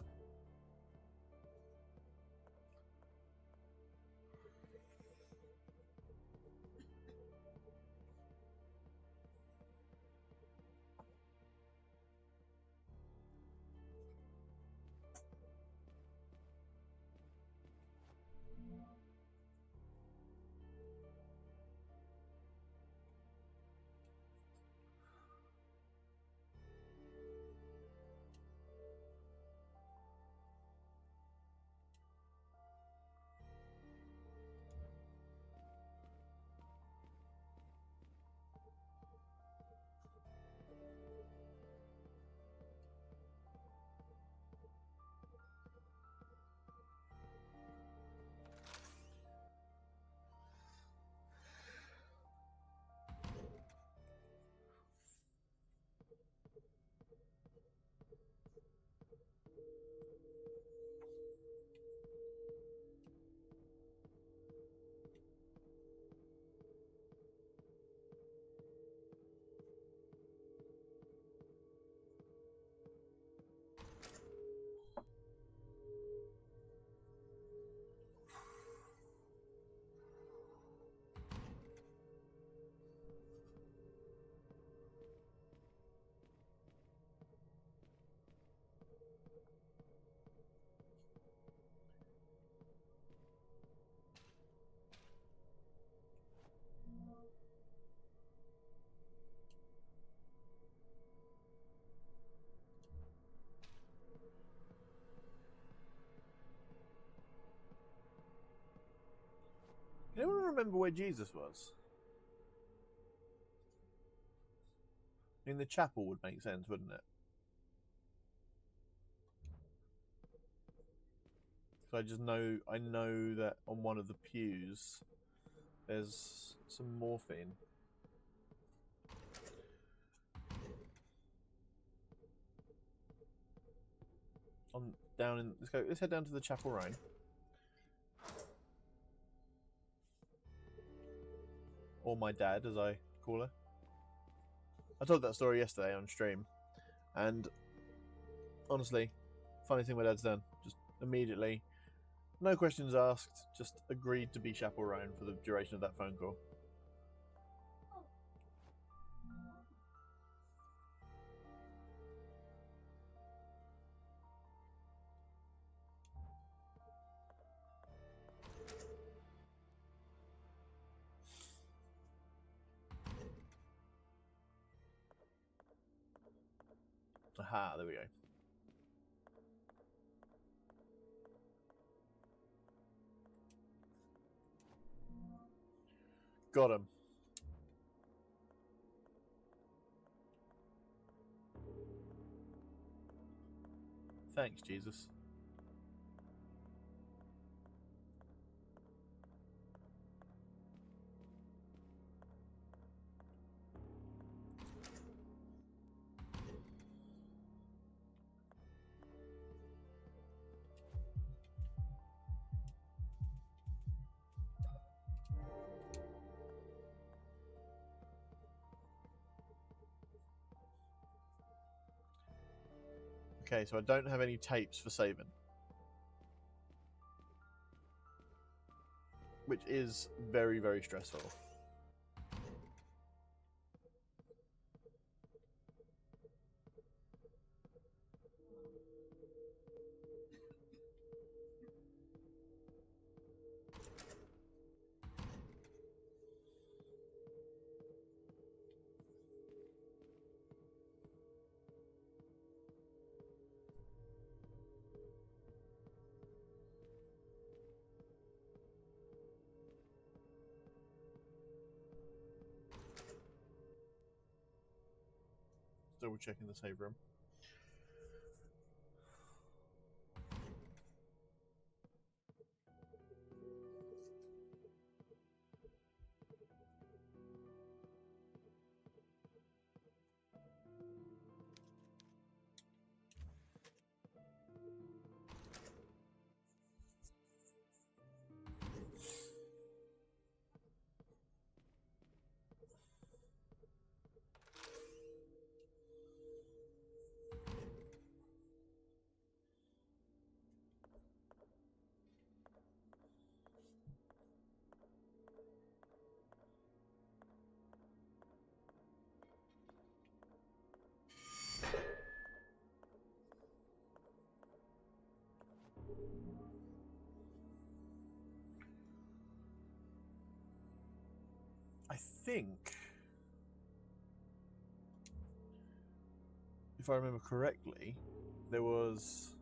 Can anyone remember where Jesus was? I mean, the chapel would make sense, wouldn't it? So I know that on one of the pews there's some morphine. Let's head down to the chapel Rhine. Or my dad, as I call her. I told that story yesterday on stream, and honestly, funny thing my dad's done. Just immediately, no questions asked, just agreed to be chaperone for the duration of that phone call. Aha, there we go. Got him. Thanks, Jesus. Okay, so I don't have any tapes for saving, which is very, very stressful. Double checking the save room. I think, if I remember correctly, there was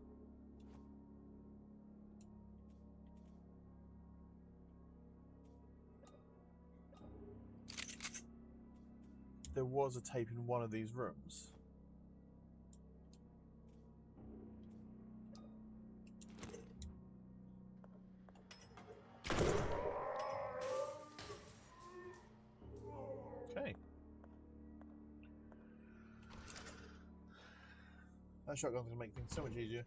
a tape in one of these rooms. Okay. That shotgun's going to make things so much easier.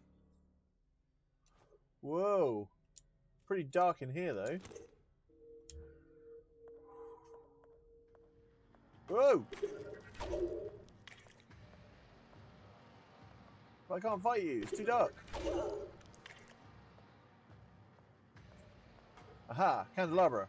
Whoa. Pretty dark in here, though. Whoa! I can't fight you. It's too dark. Aha! Candelabra.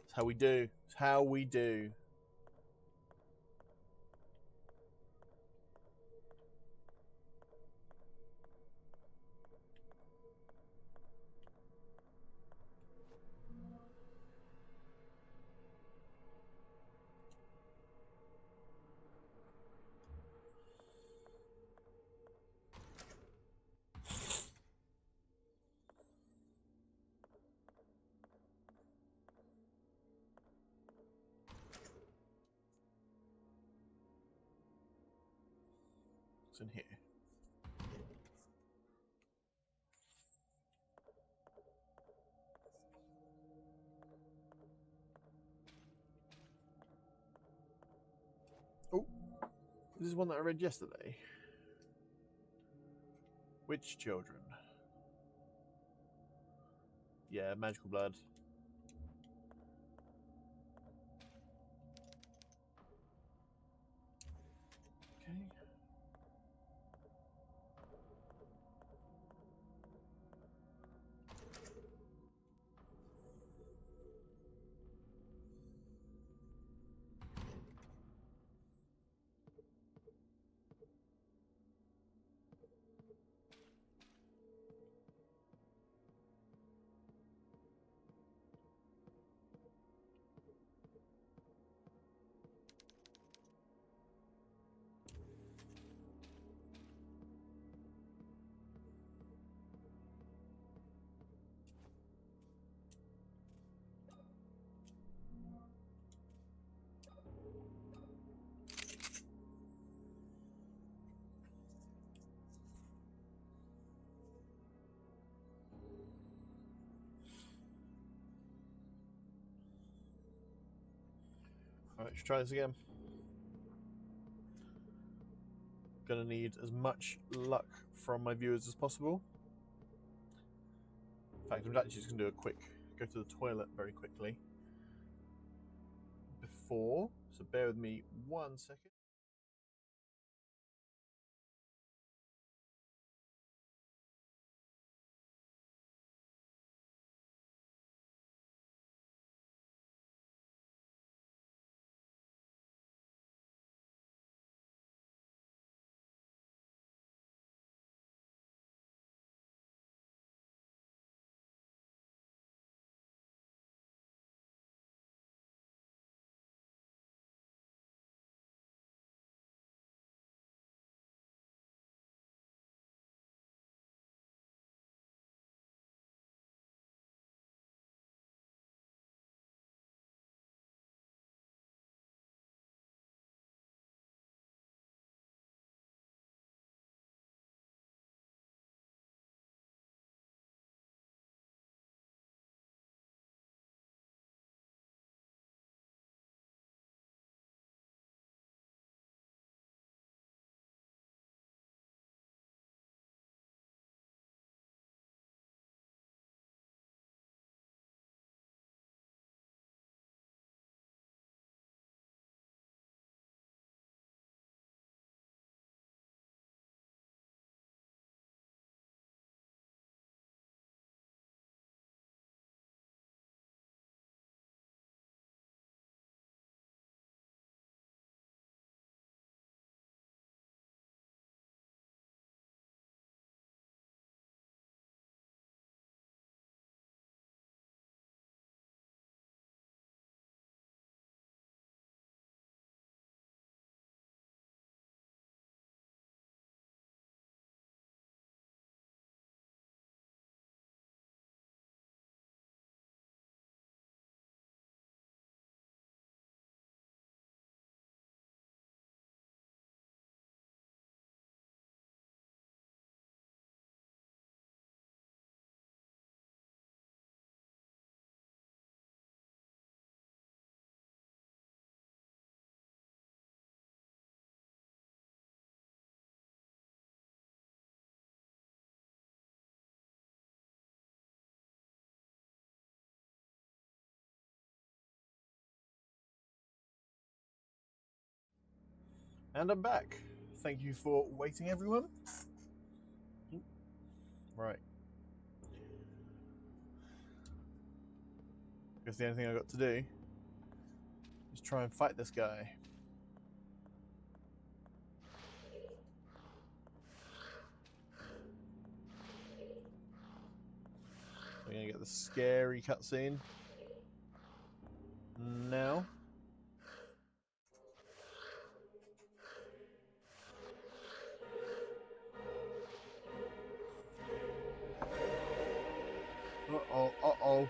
It's how we do. It's how we do. What's in here? Oh, this is one that I read yesterday. Which children? Yeah, magical blood. Okay. Alright, let's try this again. Gonna need as much luck from my viewers as possible. In fact, I'm actually just gonna do a quick go to the toilet very quickly before. So bear with me 1 second. And I'm back. Thank you for waiting, everyone. Right. I guess the only thing I got to do is try and fight this guy. We're gonna get the scary cutscene now. Uh-oh, uh-oh.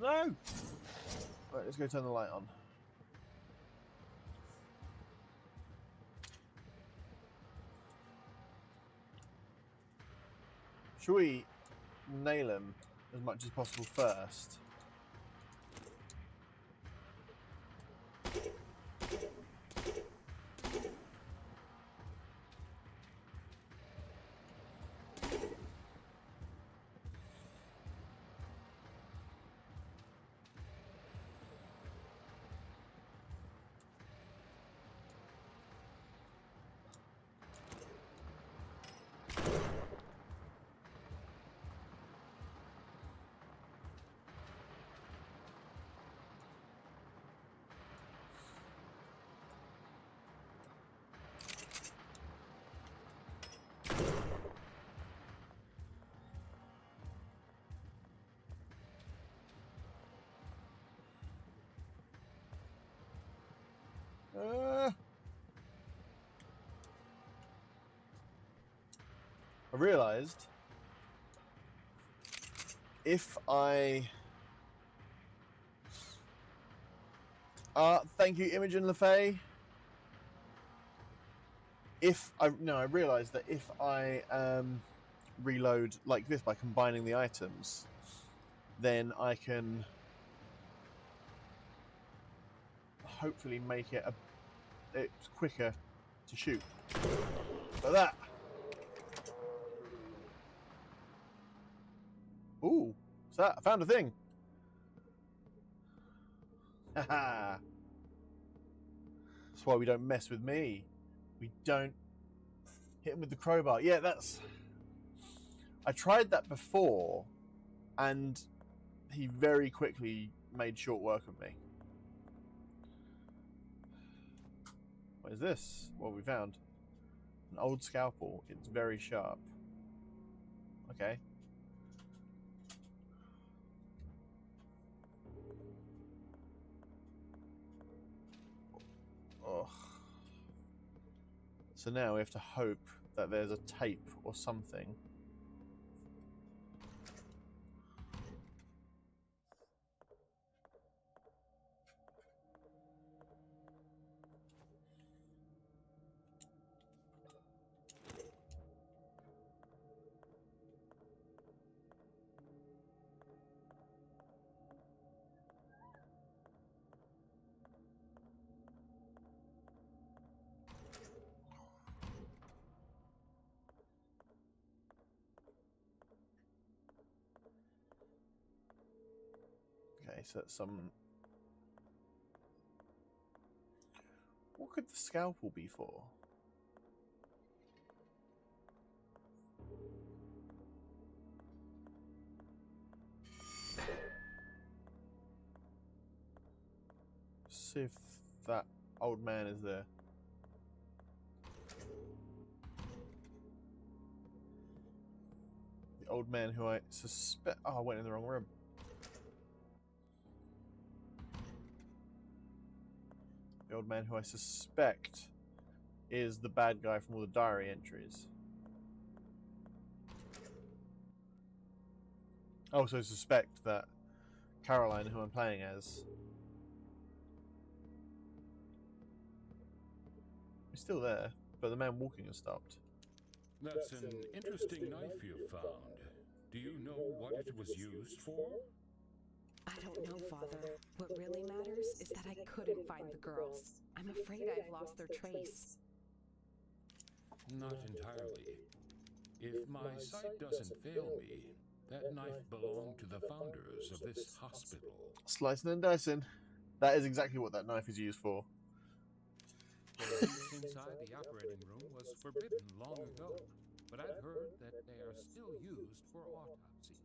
No! Right, let's go turn the light on. Should we nail him as much as possible first? I realised if I... thank you, Imogen LaFay. I realised that if I reload like this by combining the items, then I can hopefully make it a it's quicker to shoot. Like that. Ooh, what's that? I found a thing. Haha. That's why we don't mess with me. We don't hit him with the crowbar. Yeah, that's... I tried that before, and he very quickly made short work of me. What is this? What have we found? An old scalpel. It's very sharp. Okay. Ugh. So now we have to hope that there's a tape or something. Okay, so that's some... What could the scalpel be for? See if that old man is there. The old man who I suspect... Oh, I went in the wrong room. The old man who I suspect is the bad guy from all the diary entries. I also suspect that Caroline, who I'm playing as, is still there, but the man walking has stopped. That's an interesting knife you found. Do you know what it was used for? I don't know, Father. What really matters is that I couldn't find the girls. I'm afraid I've lost their trace. Not entirely. If my sight doesn't fail me, that knife belonged to the founders of this hospital. Slicing and dicing. That is exactly what that knife is used for. Their use inside the operating room was forbidden long ago, but I've heard that they are still used for autopsies.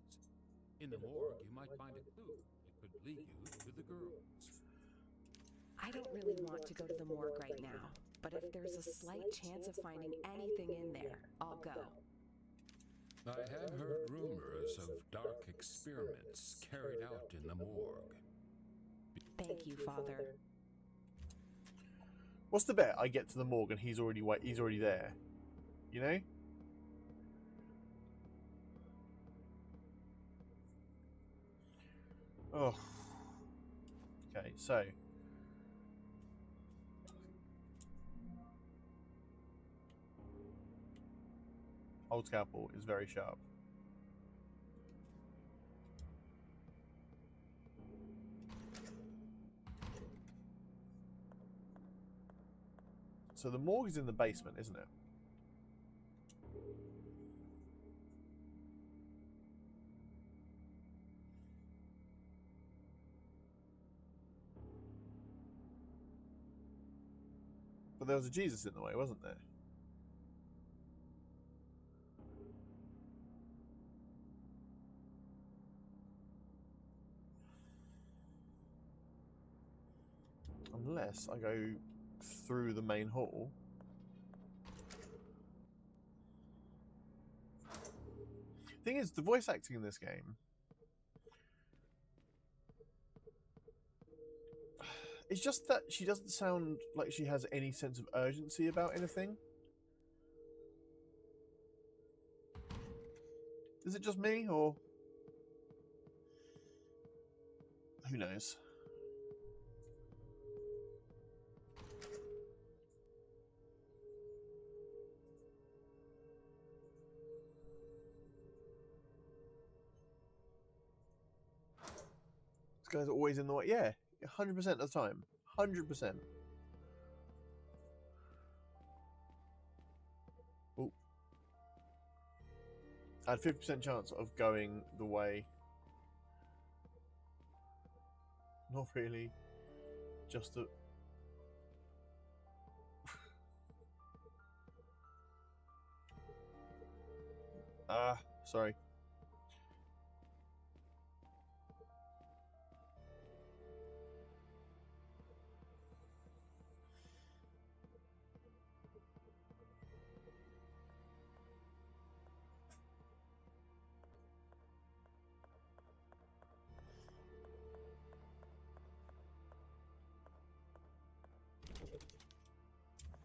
In the morgue, you might find a clue that could lead you to the girls. I don't really want to go to the morgue right now, but if there's a slight chance of finding anything in there, I'll go. I have heard rumors of dark experiments carried out in the morgue. Thank you, Father. What's the bet? I get to the morgue and he's already there. You know? Oh. Okay, so old scalpel is very sharp. So the morgue is in the basement, isn't it? But there was a Jesus in the way, wasn't there? Unless I go through the main hall. Thing is, the voice acting in this game, it's just that she doesn't sound like she has any sense of urgency about anything. Is it just me, or who knows? This guy's always in the way. Yeah, 100% of the time. 100%. I had 50% chance of going the way. Not really. Just a... sorry.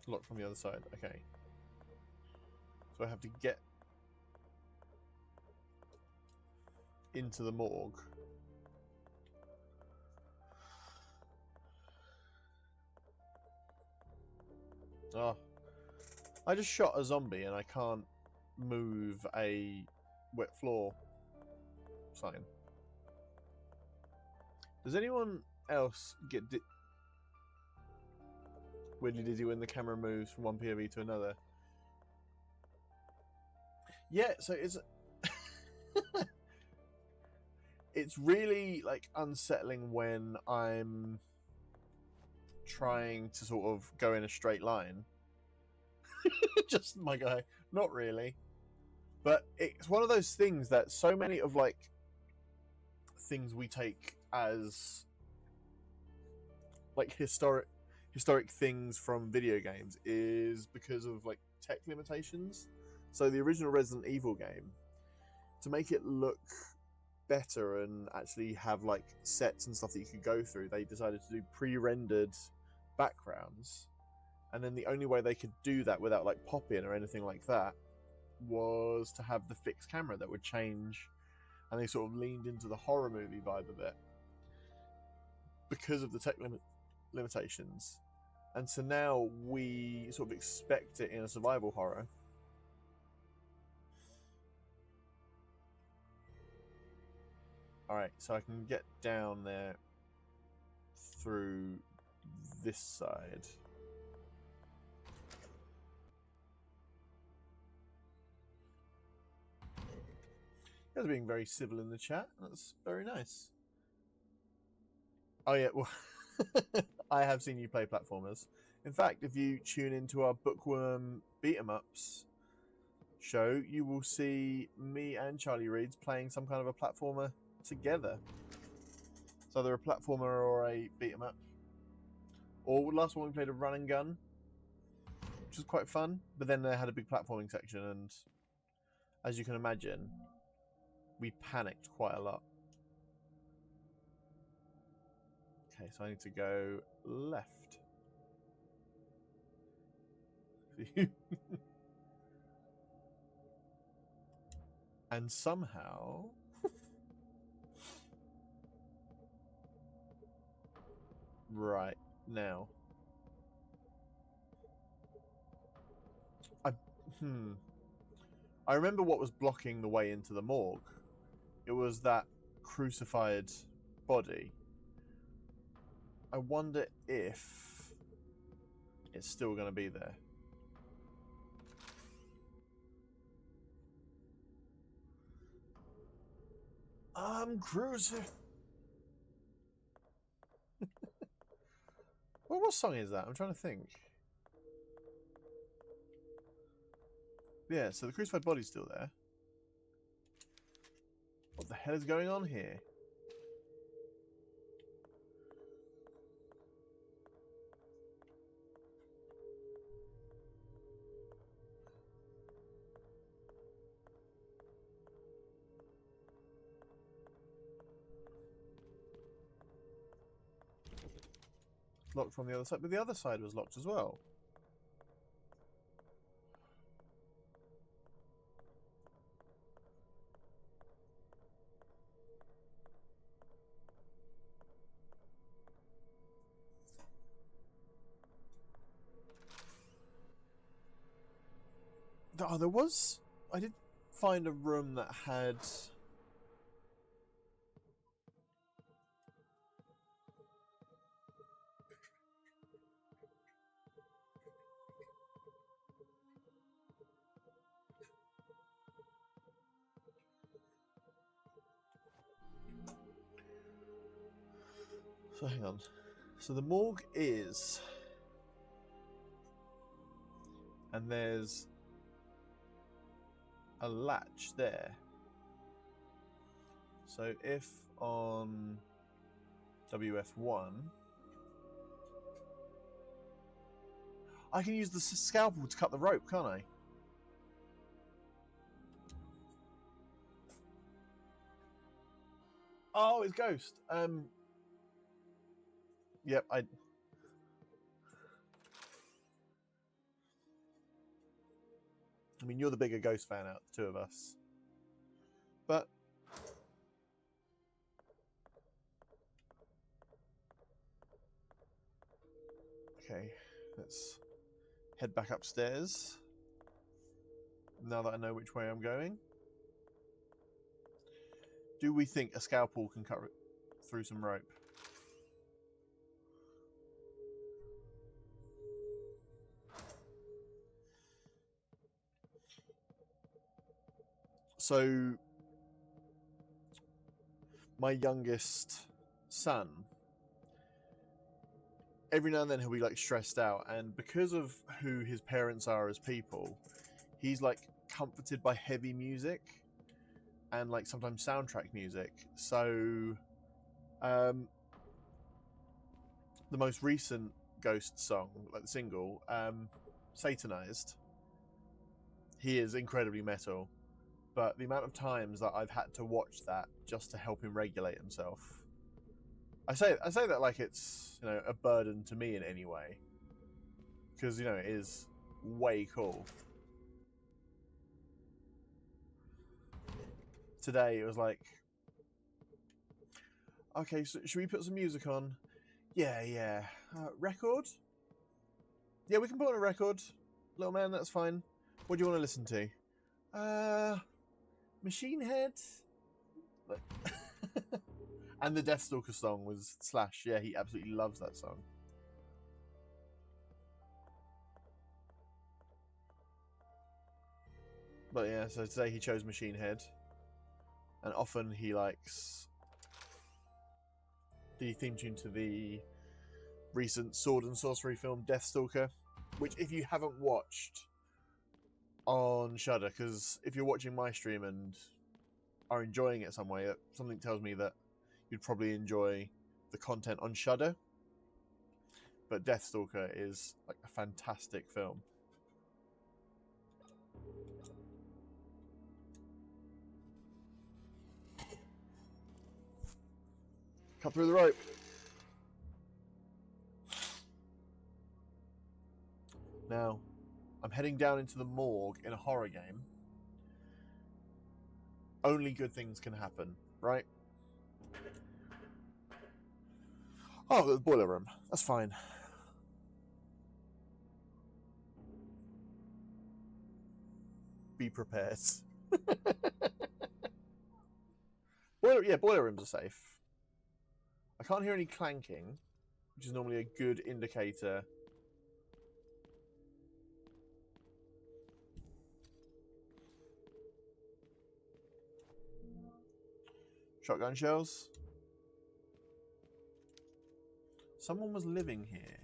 Locked from the other side. Okay. So I have to get into the morgue. Oh. I just shot a zombie and I can't move a wet floor sign. Does anyone else get weirdly dizzy when the camera moves from one POV to another? Yeah, so it's it's really like unsettling when I'm trying to sort of go in a straight line. Just my guy, not really, but it's one of those things that so many of like things we take as like historic things from video games is because of like tech limitations. So the original Resident Evil game, to make it look better and actually have like sets and stuff that you could go through, they decided to do pre-rendered backgrounds, and then the only way they could do that without like pop-in or anything like that was to have the fixed camera that would change, and they sort of leaned into the horror movie vibe of it because of the tech limitations. And so now we sort of expect it in a survival horror. Alright, so I can get down there through this side. You guys are being very civil in the chat. That's very nice. Oh yeah, well, I have seen you play platformers. In fact, if you tune into our Bookworm beat-em-ups show, you will see me and Charlie Reeds playing some kind of a platformer together. It's either a platformer or a beat-em-up. Or last one we played a run and gun, which was quite fun. But then they had a big platforming section, and as you can imagine, we panicked quite a lot. Okay, so I need to go left. And somehow... right, now. I remember what was blocking the way into the morgue. It was that crucified body. I wonder if it's still going to be there. I'm crucified. Well, what song is that? I'm trying to think. Yeah, so the crucified body's still there. What the hell is going on here? Locked from the other side, but the other side was locked as well. Oh, there was... I did find a room that had... So hang on. So the morgue is... And there's a latch there. So if on WF1... I can use the scalpel to cut the rope, can't I? Oh, it's Ghost. Yep, I mean, you're the bigger Ghost fan out of the two of us. But okay, let's head back upstairs. Now that I know which way I'm going. Do we think a scalpel can cut through some rope? So, my youngest son, every now and then he'll be like stressed out, and because of who his parents are as people, he's like comforted by heavy music and like sometimes soundtrack music. So, the most recent Ghost song, like the single, Satanized, he is incredibly metal. But the amount of times that I've had to watch that just to help him regulate himself, I say that like it's, you know, a burden to me in any way, because, you know, it is way cool. Today it was like, okay, so should we put some music on? Yeah. Record? Yeah, we can put on a record, little man. That's fine. What do you want to listen to? Machine Head. And the Deathstalker song was Slash. Yeah, he absolutely loves that song. But yeah, so today he chose Machine Head. And often he likes the theme tune to the recent sword and sorcery film Deathstalker, which if you haven't watched on Shudder, because if you're watching my stream and are enjoying it some way, something tells me that you'd probably enjoy the content on Shudder. But Deathstalker is like a fantastic film. Cut through the rope. Now, I'm heading down into the morgue in a horror game. Only good things can happen, right? Oh, the boiler room. That's fine. Be prepared. Boiler rooms are safe. I can't hear any clanking, which is normally a good indicator. Shotgun shells. Someone was living here.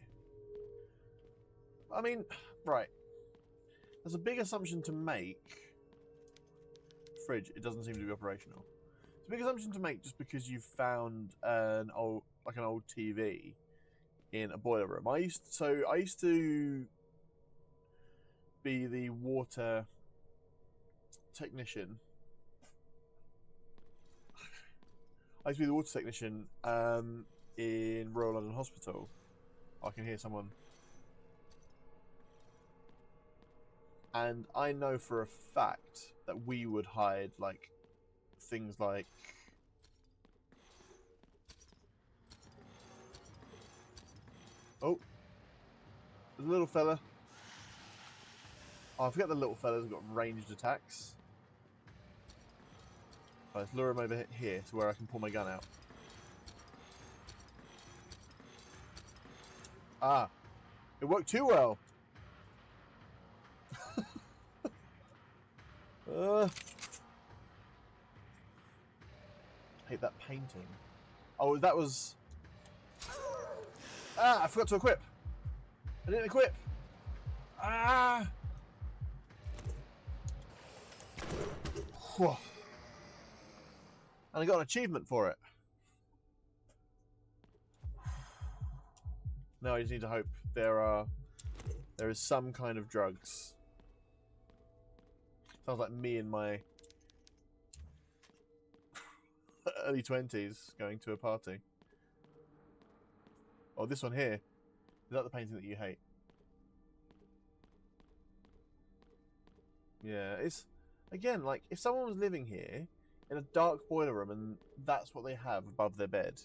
I mean, right. There's a big assumption to make. Fridge, it doesn't seem to be operational. It's a big assumption to make just because you've found an old TV in a boiler room. I used to be the water technician. I used to be the water technician in Royal London Hospital. I can hear someone. And I know for a fact that we would hide like things like there's a little fella. Oh, I forget the little fella's got ranged attacks. Right, let's lure him over here to where I can pull my gun out. Ah, it worked too well. Hate that painting. Oh, that was... Ah, I forgot to equip. I didn't equip. Ah. Whew. And I got an achievement for it. Now I just need to hope there is some kind of drugs. Sounds like me in my early 20s going to a party. Oh, this one here. Is that the painting that you hate? Yeah, it's again like if someone was living here in a dark boiler room and that's what they have above their bed.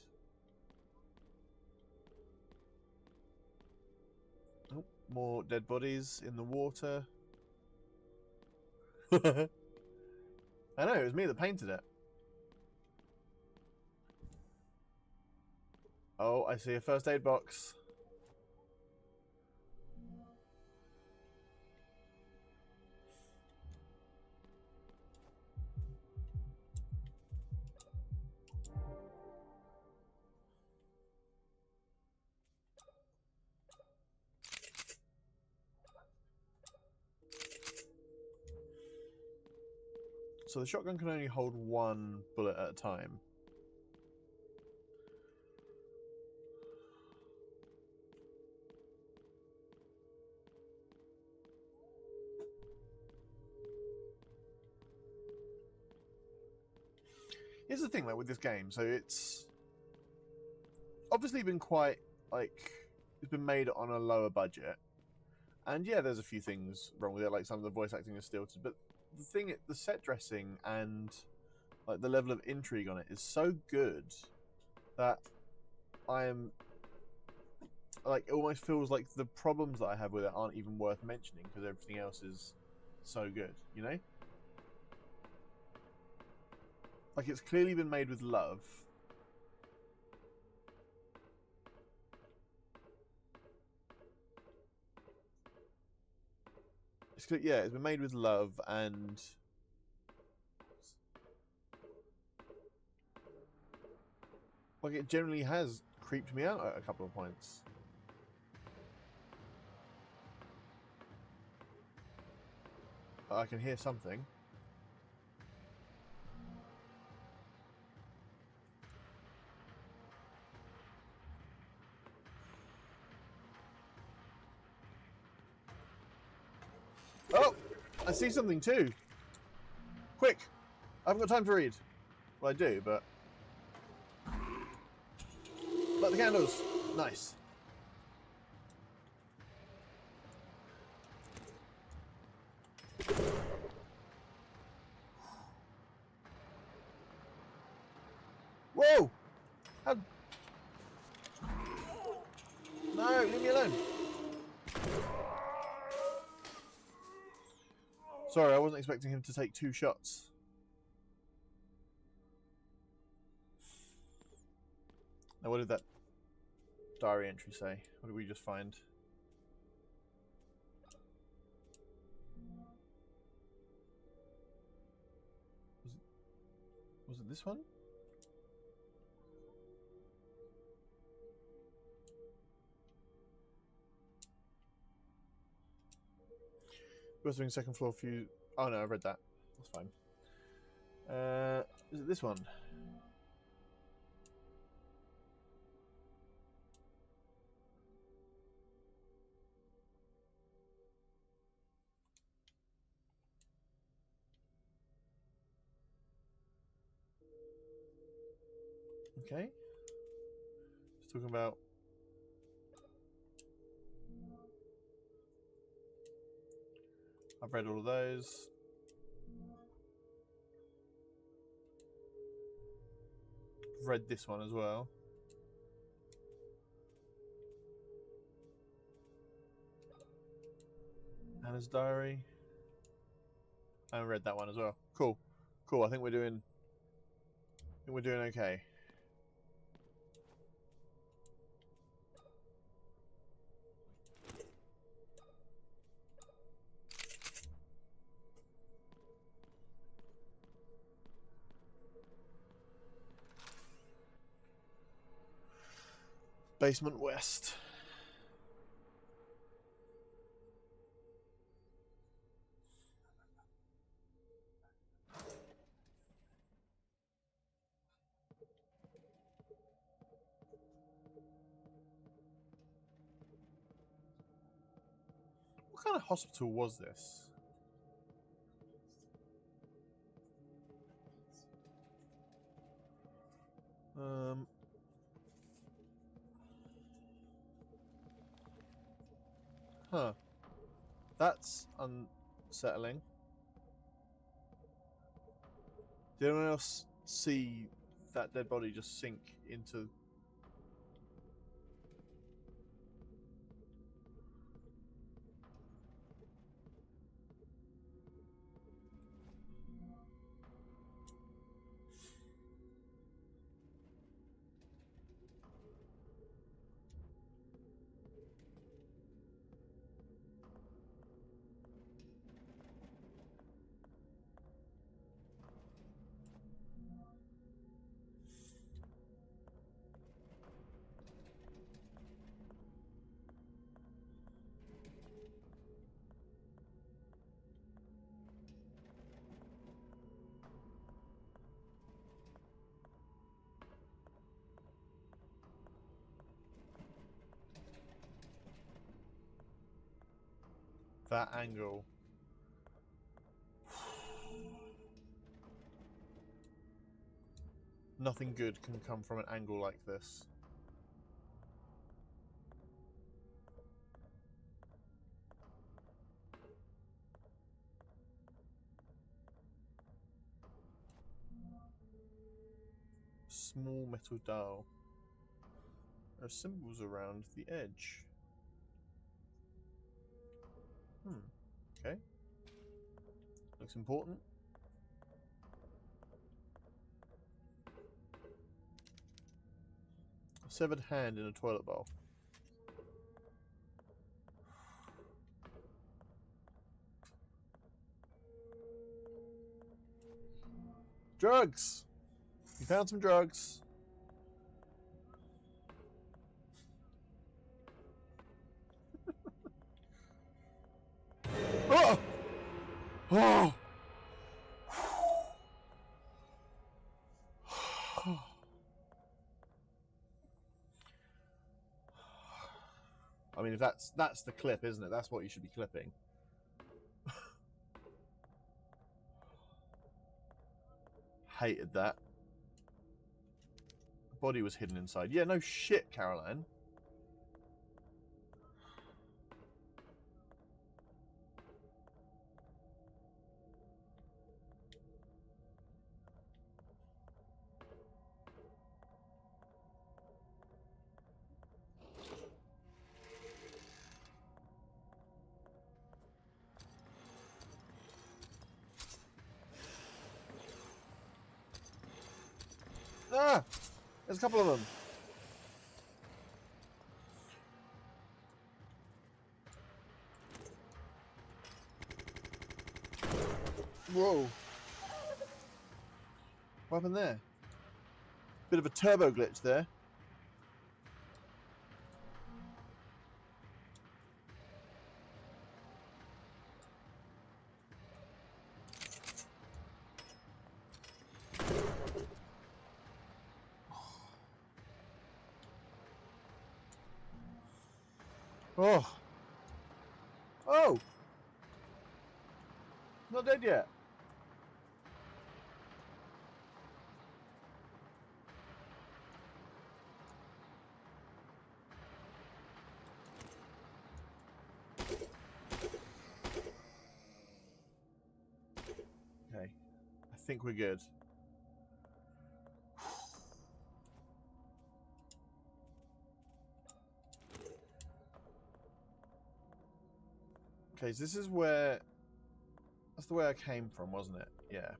Oh, more dead bodies in the water. I know, it was me that painted it. Oh, I see a first aid box. So the shotgun can only hold one bullet at a time. Here's the thing, like with this game, so it's obviously been quite like it's been made on a lower budget, and yeah, there's a few things wrong with it, like some of the voice acting is stilted, but the thing, the set dressing and like the level of intrigue on it is so good that I am like it almost feels like the problems that I have with it aren't even worth mentioning because everything else is so good, you know? Like it's clearly been made with love. Yeah, it's been made with love and like it generally has creeped me out at a couple of points. I can hear something. Oh! I see something too! Quick! I haven't got time to read. Well, I do, but... Light the candles! Nice. Whoa! How... No, leave me alone. Sorry, I wasn't expecting him to take 2 shots. Now, what did that diary entry say? What did we just find? Was it this one? First thing, second floor fuse. Oh no, I read that. That's fine. Is it this one? Okay. It's talking about. I've read all of those. I've read this one as well. Anna's diary. I read that one as well. Cool. Cool. I think we're doing okay. Basement West. What kind of hospital was this? Huh. That's unsettling. Did anyone else see that dead body just sink into... That angle. Nothing good can come from an angle like this. Small metal dial. There are symbols around the edge. Okay. Looks important. A severed hand in a toilet bowl. Drugs! You found some drugs. Oh! Oh! I mean, if that's the clip, isn't it? That's what you should be clipping. Hated that. The body was hidden inside. Yeah, no shit, Caroline. Ah! There's a couple of them. Whoa. What happened there? Bit of a turbo glitch there. Oh. Oh. Not dead yet. Okay. I think we're good. Okay, so this is where... That's the way I came from, wasn't it? Yeah.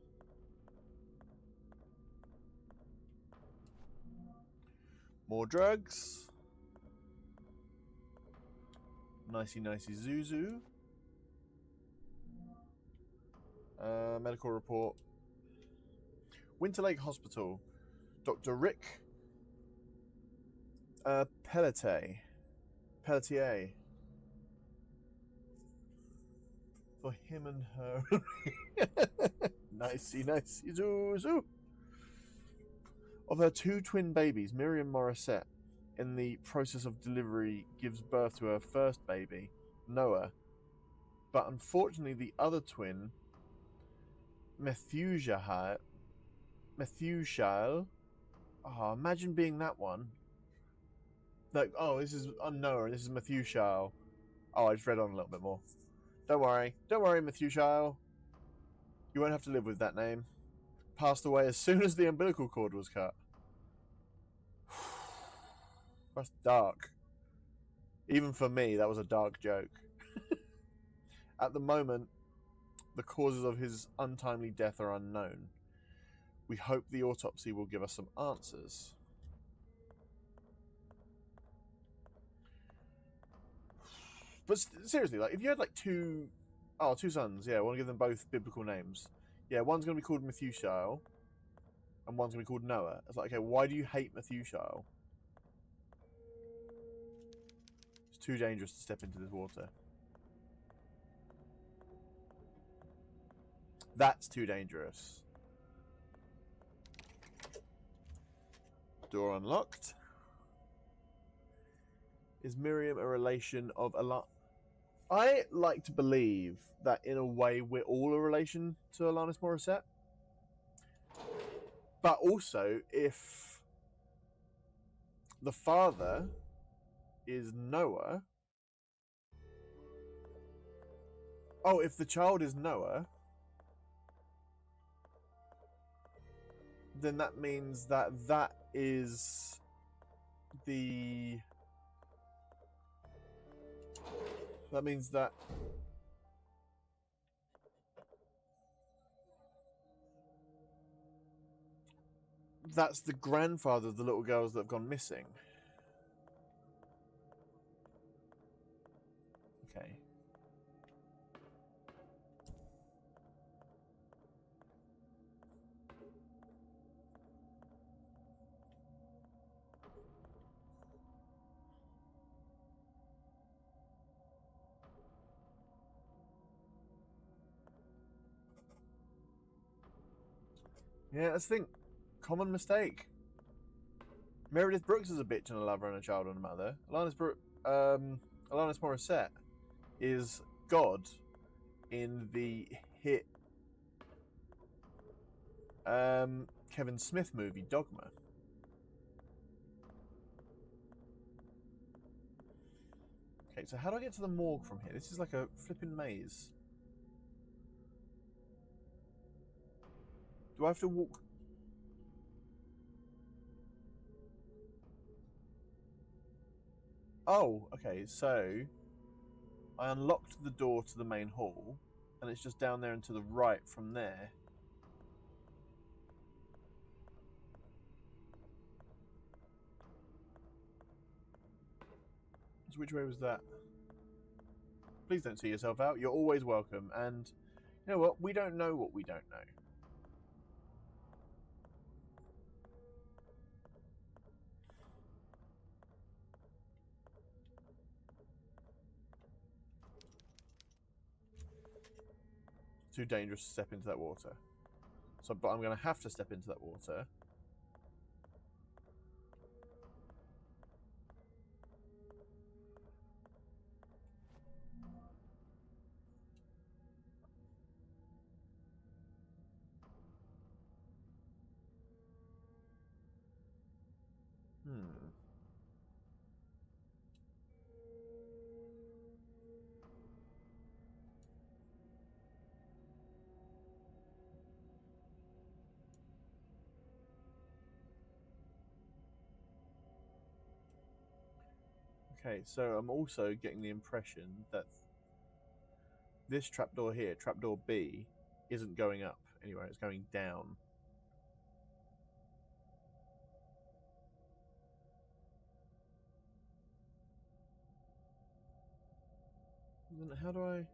More drugs. Nicey nicey Zuzu. Medical report. Winter Lake Hospital. Dr. Rick Pelletier. For him and her. Nicey nicey Zuzu. Of her two twin babies, Miriam Morissette, in the process of delivery, gives birth to her first baby, Noah, But unfortunately, the other twin, Methuselah. Oh, imagine being that one. Like, oh, this is Noah, and this is Methuselah. Oh, I just read on a little bit more. Don't worry, Methuselah. You won't have to live with that name. Passed away as soon as the umbilical cord was cut. That's dark. Even for me, that was a dark joke. At the moment, the causes of his untimely death are unknown. We hope the autopsy will give us some answers. But seriously, like, if you had like two sons, yeah, I want to give them both biblical names. Yeah, one's going to be called Methuselah, and one's going to be called Noah. It's like, okay, why do you hate Methuselah? It's too dangerous to step into this water. That's too dangerous. Door unlocked. Is Miriam a relation of Alana? I like to believe that in a way we're all a relation to Alanis Morissette. But also, if the father is Noah... Oh, if the child is Noah, then that means that that is the... That means that... That's the grandfather of the little girls that have gone missing. Okay. Yeah, that's the thing. Common mistake. Meredith Brooks is a bitch and a lover and a child and a mother. Alanis Morissette is God in the hit Kevin Smith movie Dogma. Okay, so how do I get to the morgue from here? This is like a flipping maze. Do I have to walk? Oh, okay, so I unlocked the door to the main hall, and it's just down there and to the right from there. So which way was that? Please don't see yourself out. You're always welcome. And you know what? We don't know what we don't know. Too dangerous to step into that water. So, but I'm going to have to step into that water. Okay, so I'm also getting the impression that this trapdoor here, trapdoor B, isn't going up anywhere, it's going down. Then how do I...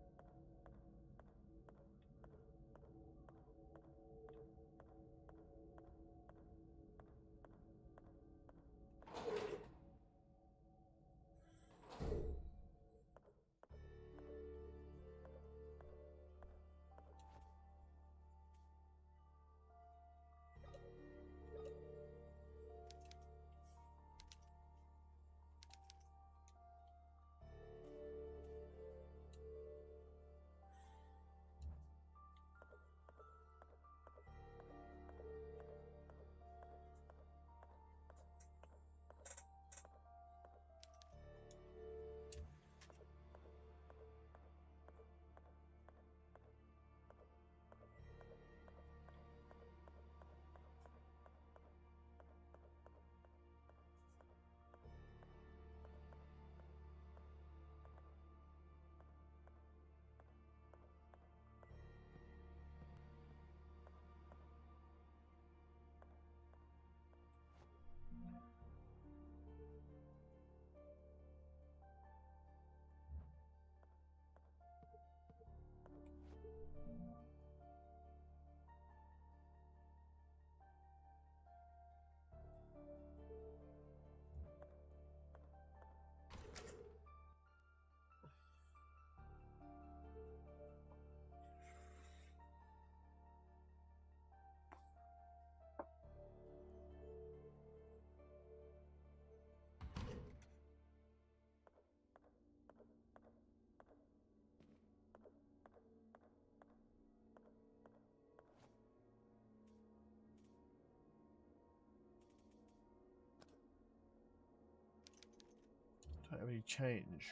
Don't have any change.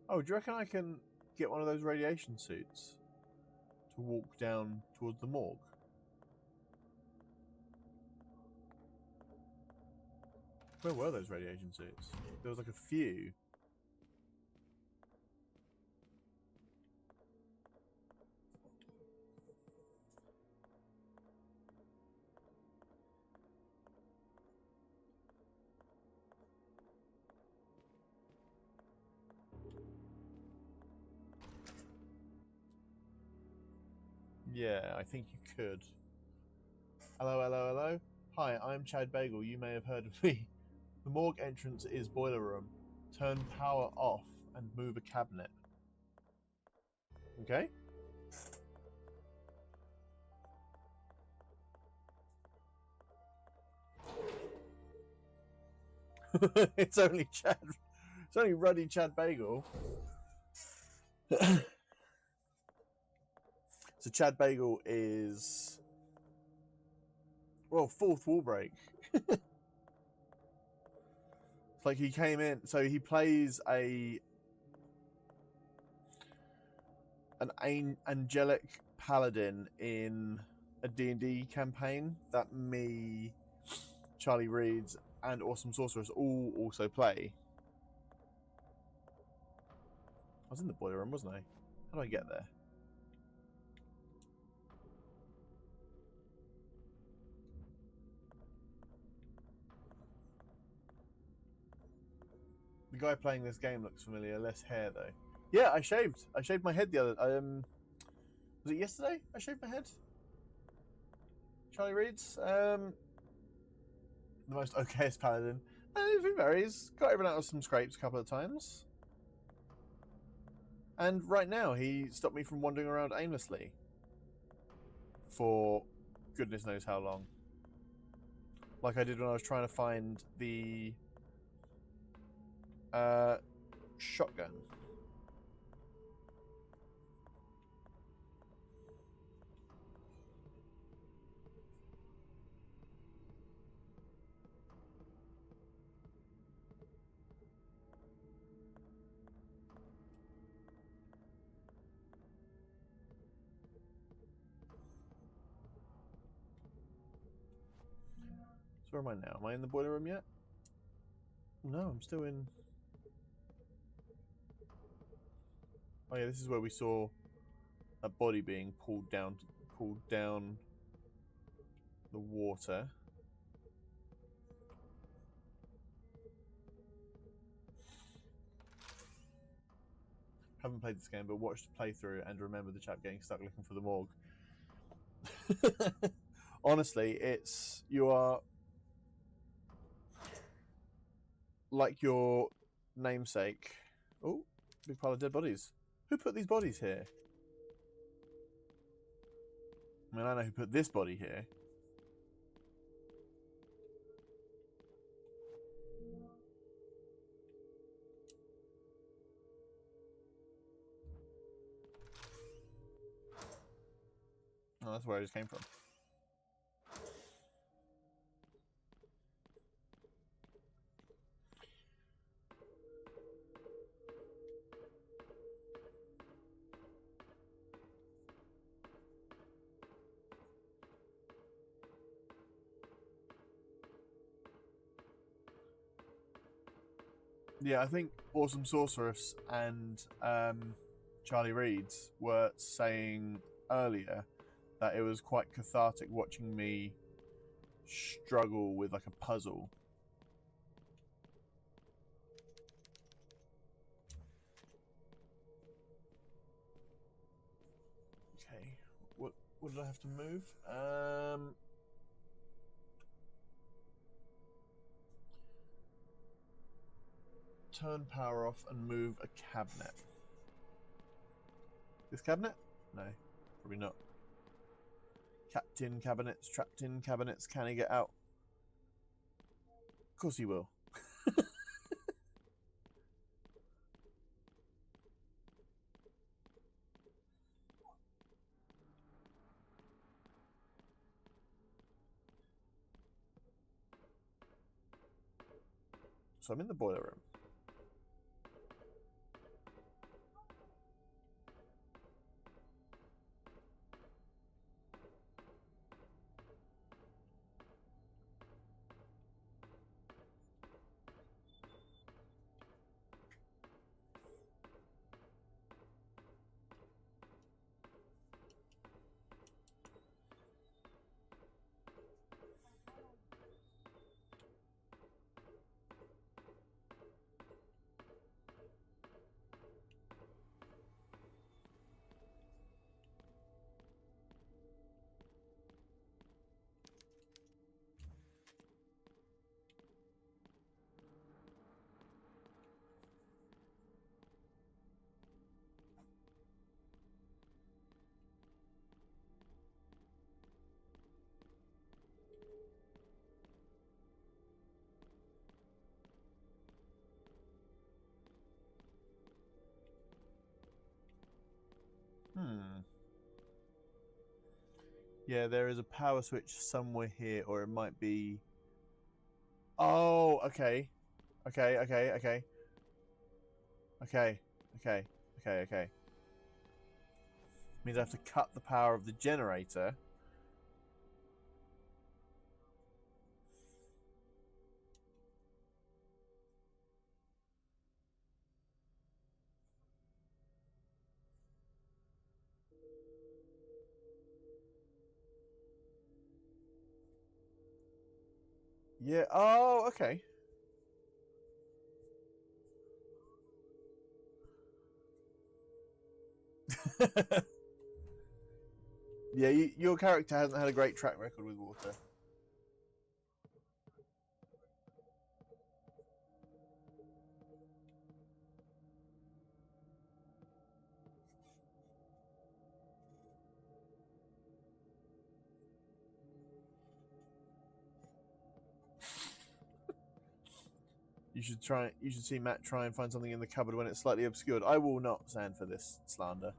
Oh, do you reckon I can get one of those radiation suits to walk down towards the morgue? Where were those radiation suits? There was like a few. Yeah, I think you could. Hello, hello, hello. Hi, I'm Chad Bagel. You may have heard of me. The morgue entrance is boiler room. Turn power off and move a cabinet. Okay? It's only Chad. It's only ruddy Chad Bagel. So Chad Bagel is, well, fourth wall break. It's like he came in, so he plays an angelic paladin in a D&D campaign that me, Charlie Reeds, and Awesome Sorceress all also play. I was in the boiler room, wasn't I? How do I get there? The guy playing this game looks familiar. Less hair though. Yeah, I shaved. I shaved my head the other. Was it yesterday? I shaved my head. Charlie Reeds. The most okayest paladin. It varies. Got everyone out of some scrapes a couple of times. And right now, he stopped me from wandering around aimlessly for goodness knows how long. Like I did when I was trying to find the shotgun. So where am I now? Am I in the boiler room yet? No, I'm still in. Oh yeah, this is where we saw a body being pulled down the water. Haven't played this game, but watched the playthrough and remember the chap getting stuck looking for the morgue. Honestly, you are like your namesake. Oh, big pile of dead bodies. Who put these bodies here? I mean, I know who put this body here. Oh, that's where I just came from. Yeah, I think Awesome Sorceress and Charlie Reeds were saying earlier that it was quite cathartic watching me struggle with like a puzzle. what did I have to move? Turn power off and move a cabinet. This cabinet? No, probably not. Capped in cabinets, trapped in cabinets. Can he get out? Of course he will. So I'm in the boiler room. Yeah, there is a power switch somewhere here, or it might be... Oh, okay. Okay. Means I have to cut the power of the generator. Yeah, oh, okay. Yeah, your character hasn't had a great track record with water. You should see Matt try and find something in the cupboard when it's slightly obscured. I will not stand for this slander.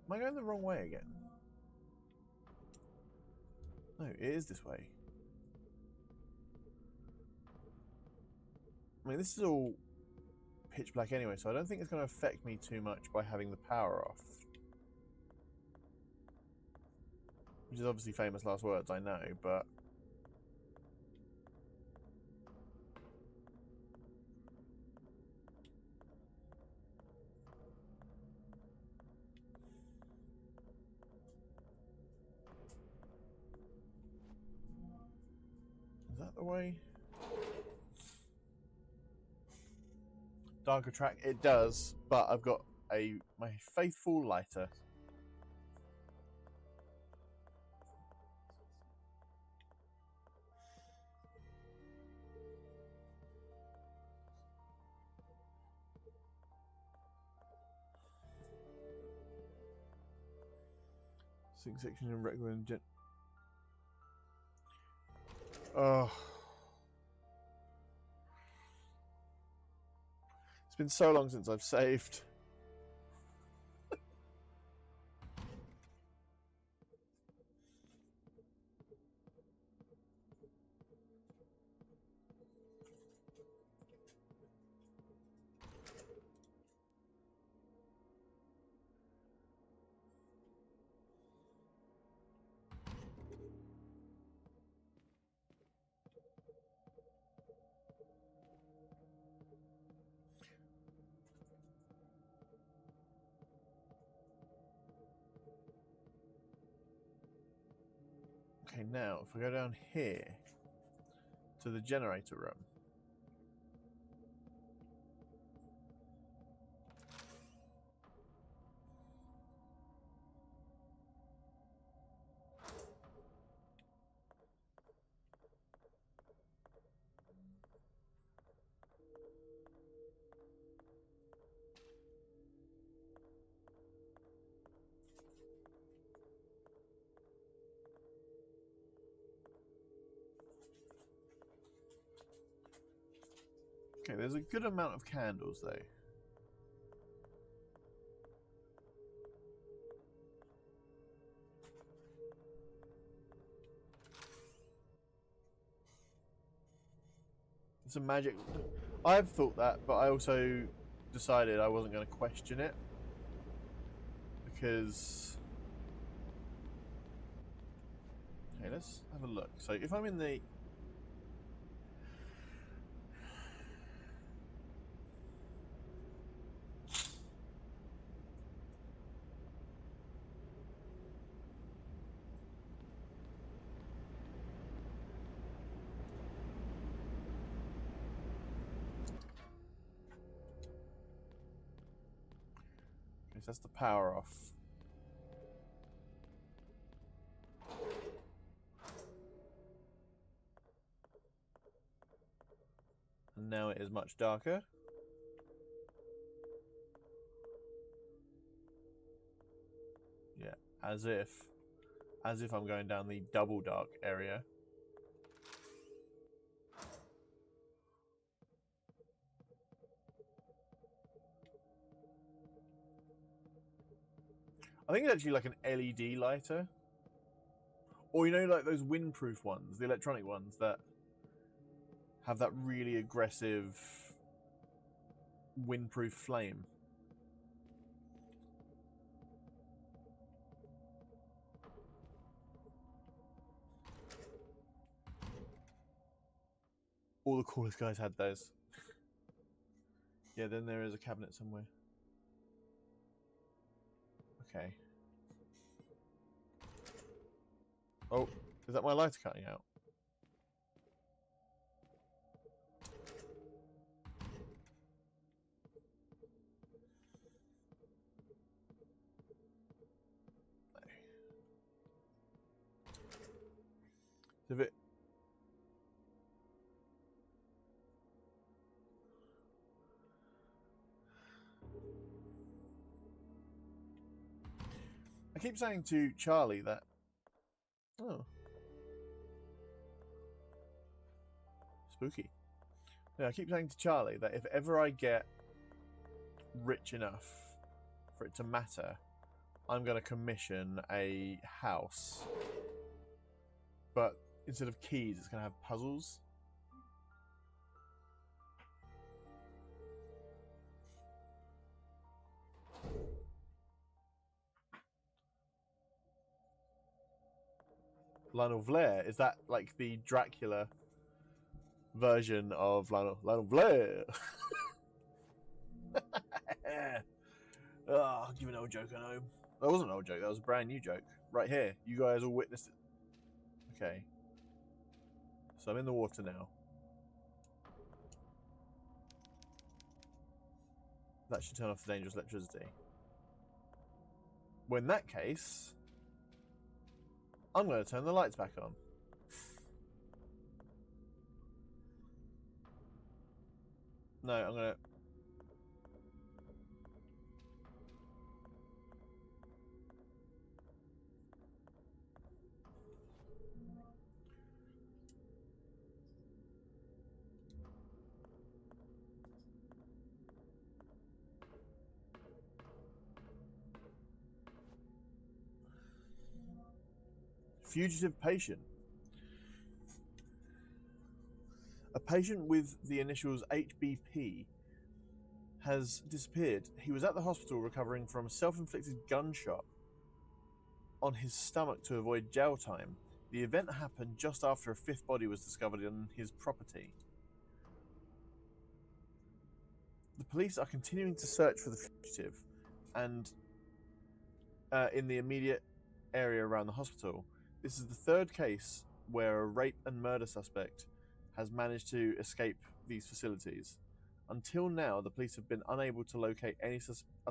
Am I going the wrong way again? No, it is this way. I mean, this is all pitch black anyway, so I don't think it's going to affect me too much by having the power off. Which is obviously famous last words, I know, but... Is that the way? Darker track, it does, but I've got my faithful lighter. Six sections in recommend. Oh. It's been so long since I've saved. Okay, now if we go down here to the generator room. Okay, there's a good amount of candles though. It's a magic. I've thought that, but I also decided I wasn't going to question it because. Okay, let's have a look. So if I'm in the. That's the power off. And now it is much darker. Yeah, as if I'm going down the double dark area. I think it's actually like an LED lighter. Or, you know, like those windproof ones, the electronic ones that have that really aggressive windproof flame. All the coolest guys had those. Yeah, then there is a cabinet somewhere. Okay. Oh, is that my lighter cutting out? No. If it... I keep saying to Charlie that... Oh. Spooky. Yeah, I keep saying to Charlie that if ever I get rich enough for it to matter, I'm going to commission a house. But instead of keys, it's going to have puzzles. Lionel Blair, is that like the Dracula version of Lionel Blair? Oh, give an old joke, I know. That wasn't an old joke, that was a brand new joke. Right here, you guys all witnessed it. Okay. So I'm in the water now. That should turn off the dangerous electricity. Well, in that case, I'm going to turn the lights back on. No, I'm going to... Fugitive patient. A patient with the initials HBP has disappeared. He was at the hospital recovering from a self-inflicted gunshot on his stomach to avoid jail time. The event happened just after a fifth body was discovered on his property. The police are continuing to search for the fugitive and in the immediate area around the hospital. This is the third case where a rape and murder suspect has managed to escape these facilities. Until now, the police have been unable to locate any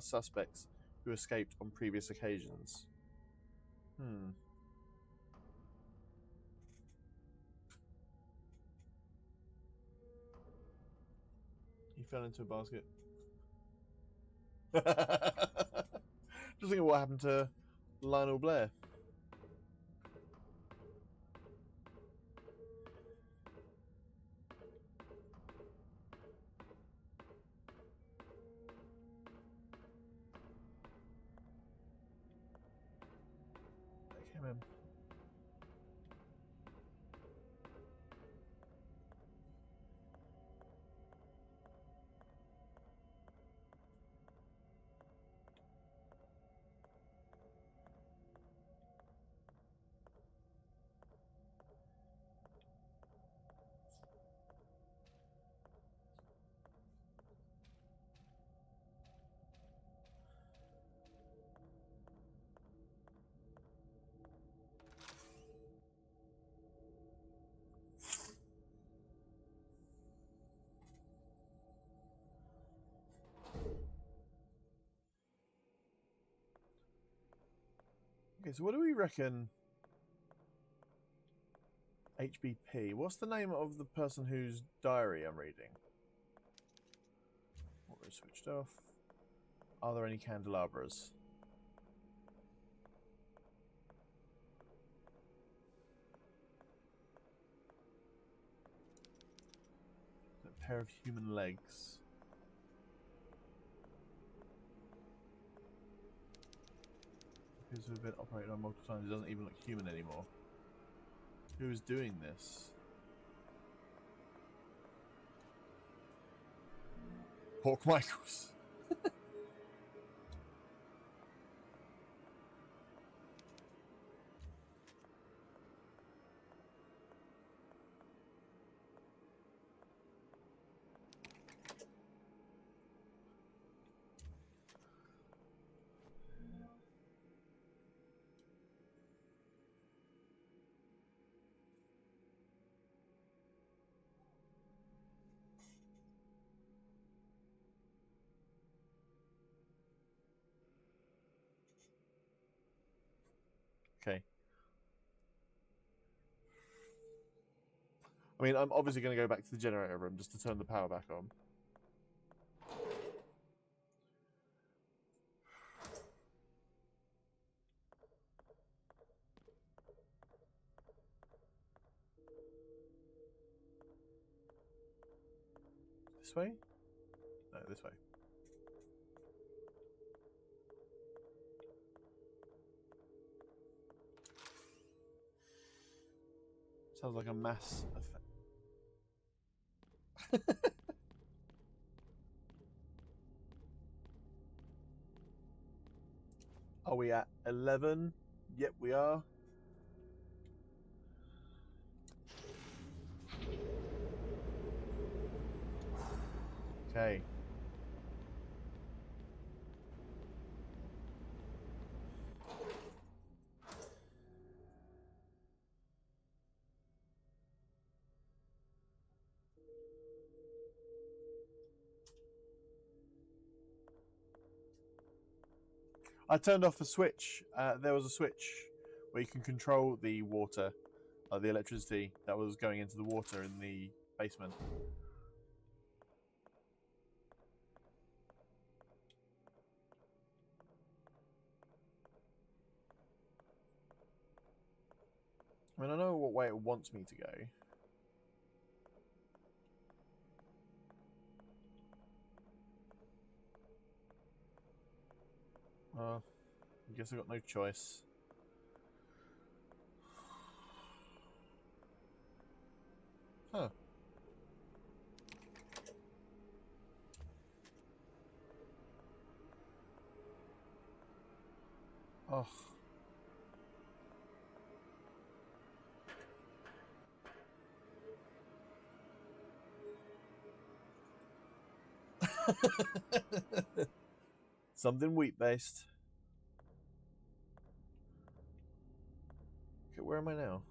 suspects who escaped on previous occasions. He fell into a basket. Just think of what happened to Lionel Blair. Come in. Okay, so what do we reckon? HBP. What's the name of the person whose diary I'm reading? What was switched off? Are there any candelabras? A pair of human legs. Appears to have been operated on multiple times. It doesn't even look human anymore. Who is doing this? Pork Michaels. Okay. I mean, I'm obviously going to go back to the generator room just to turn the power back on. This way? No, this way. Sounds like a mass effect. Are we at 11? Yep, we are. Okay. I turned off the switch. There was a switch where you can control the water, the electricity that was going into the water in the basement. I mean, I know what way it wants me to go. I guess I got no choice. Huh. Oh. Something wheat based. Okay, where am I now?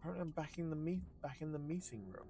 Apparently I'm back in the meeting room.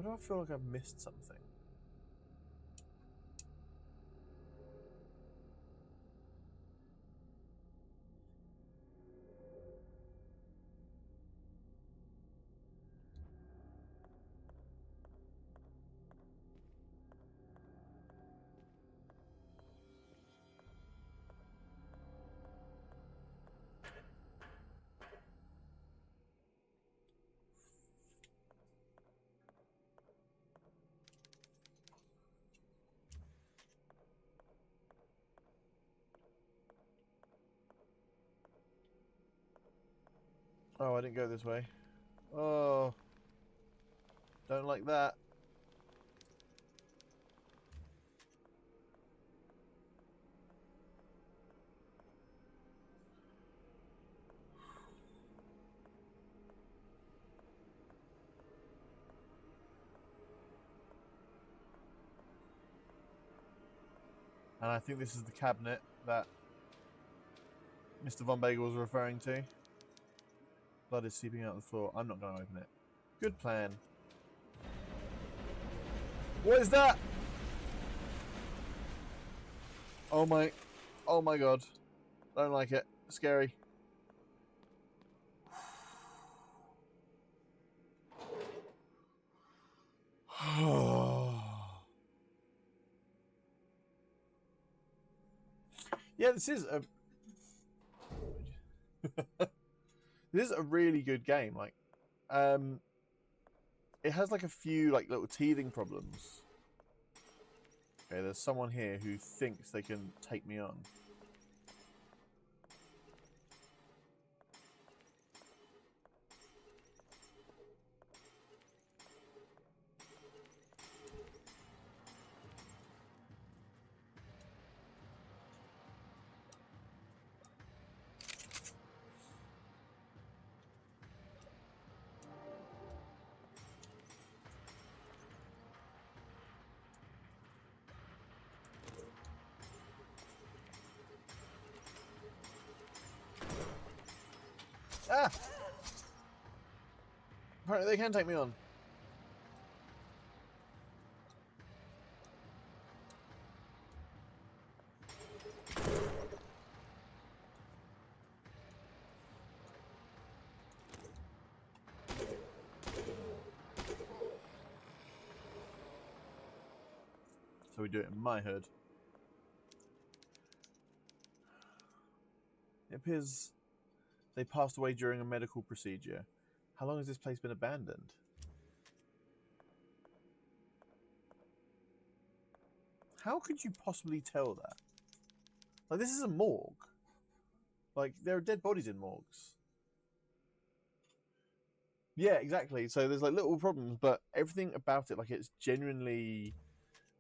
do I feel like I've missed something? Oh, I didn't go this way. Oh, don't like that. And I think this is the cabinet that Mr. Von Bagel was referring to. Blood is seeping out the floor. I'm not going to open it. Good plan. What is that? Oh my god. Don't like it. Scary. Yeah, this is a this is a really good game. Like, it has like a few like little teething problems. Okay, there's someone here who thinks they can take me on. Ah! Apparently they can take me on. So we do it in my hood. It appears they passed away during a medical procedure. How long has this place been abandoned? How could you possibly tell that? Like, this is a morgue. Like, there are dead bodies in morgues. Yeah, exactly. So there's like little problems, but everything about it, like, it's genuinely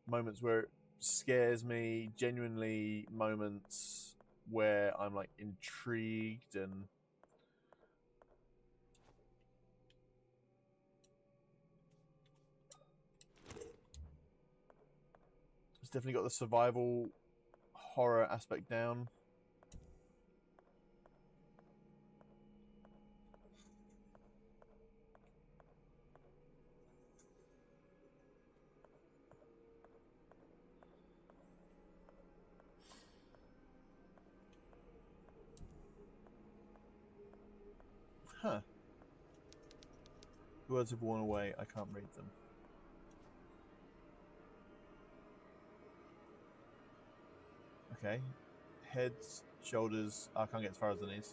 moments where it scares me, genuinely moments where I'm like intrigued and it's definitely got the survival horror aspect down. Huh. The words have worn away. I can't read them. Okay. Heads, shoulders. I can't get as far as the knees.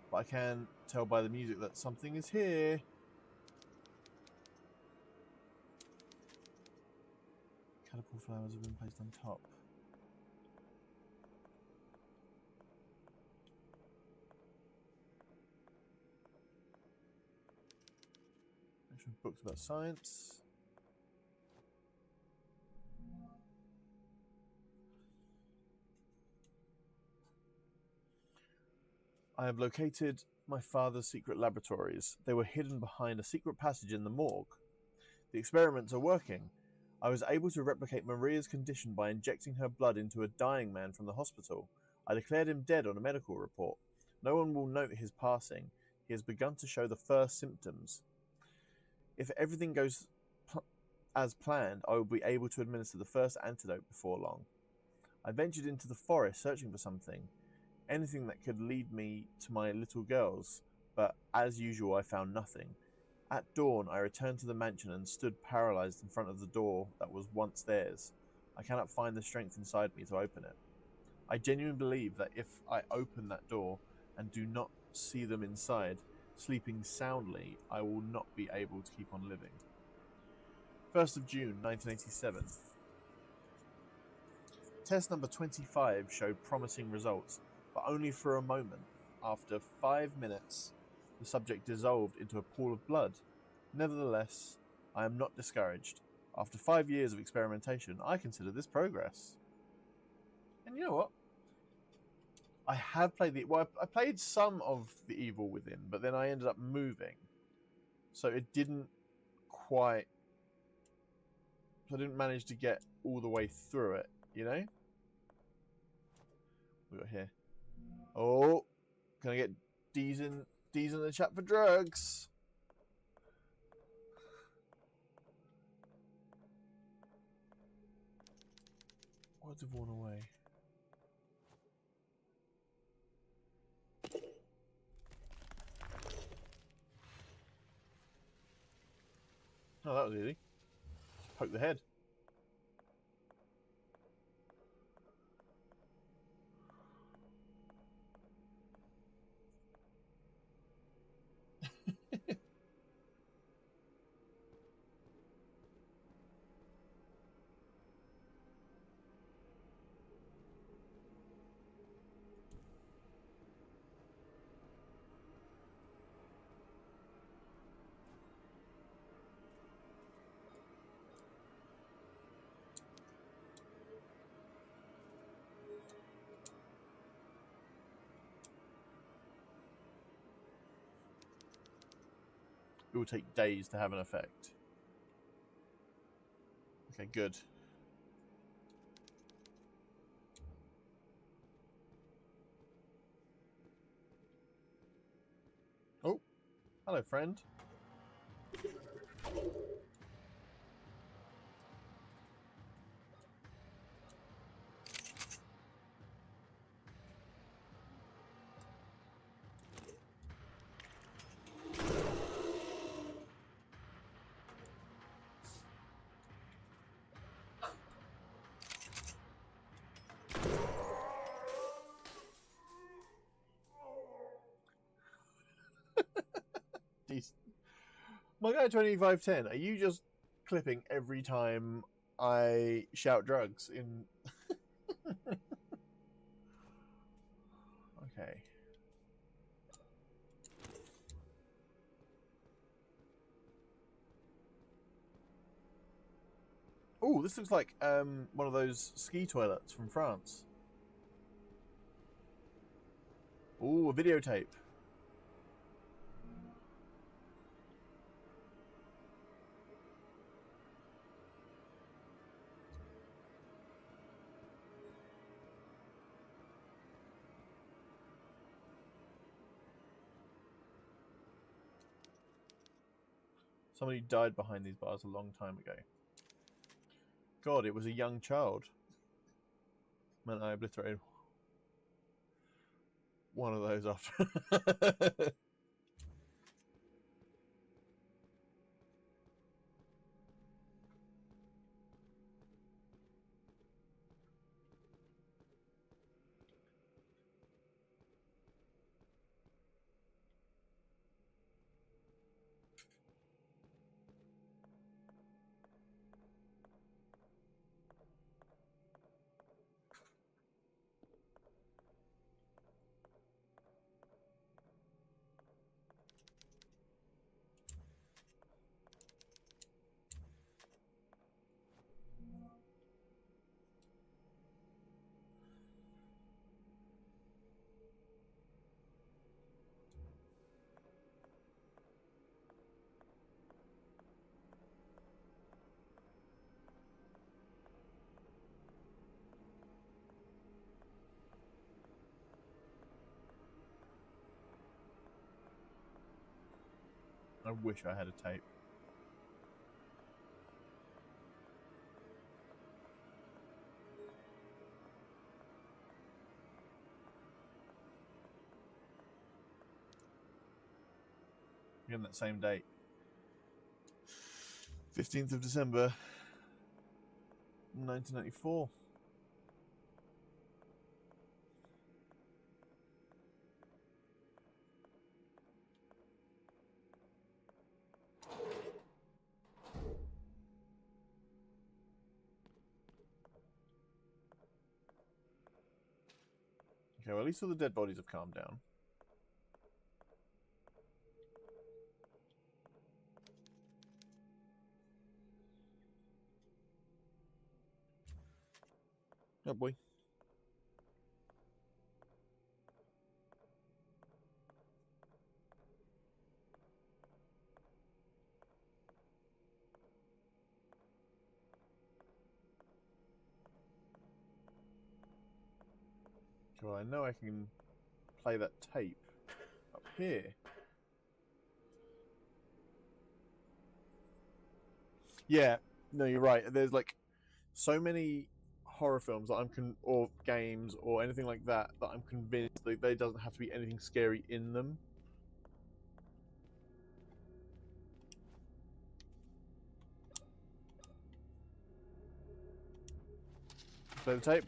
But I can tell by the music that something is here. Catapult flowers have been placed on top. Books about science. I have located my father's secret laboratories. They were hidden behind a secret passage in the morgue. The experiments are working. I was able to replicate Maria's condition by injecting her blood into a dying man from the hospital. I declared him dead on a medical report. No one will note his passing. He has begun to show the first symptoms. If everything goes as planned, I will be able to administer the first antidote before long. I ventured into the forest searching for something, anything that could lead me to my little girls, but as usual I found nothing. At dawn I returned to the mansion and stood paralyzed in front of the door that was once theirs. I cannot find the strength inside me to open it. I genuinely believe that if I open that door and do not see them inside, sleeping soundly, I will not be able to keep on living. 1st of June 1987. Test number 25 showed promising results, but only for a moment. After 5 minutes, the subject dissolved into a pool of blood. Nevertheless, I am not discouraged. After 5 years of experimentation, I consider this progress. And you know what? I have played I played some of The Evil Within, but then I ended up moving. So it didn't quite... I didn't manage to get all the way through it, you know? We got here. Oh, can I get D's in the chat for drugs? What's have worn away? Oh, that was easy. Just poke the head. It will take days to have an effect. Okay, good. Oh, hello, friend. My guy 2510, are you just clipping every time I shout drugs in... Okay. Oh, this looks like one of those ski toilets from France. Oh, a videotape. Somebody died behind these bars a long time ago. God, it was a young child. Man, I obliterated one of those after. I wish I had a tape. Again, that same date. 15th of December, 1994. Okay, well, at least all the dead bodies have calmed down. Oh boy. Well, I know I can play that tape up here. Yeah, no, you're right. There's like so many horror films that or games or anything like that that I'm convinced that there doesn't have to be anything scary in them. Play the tape.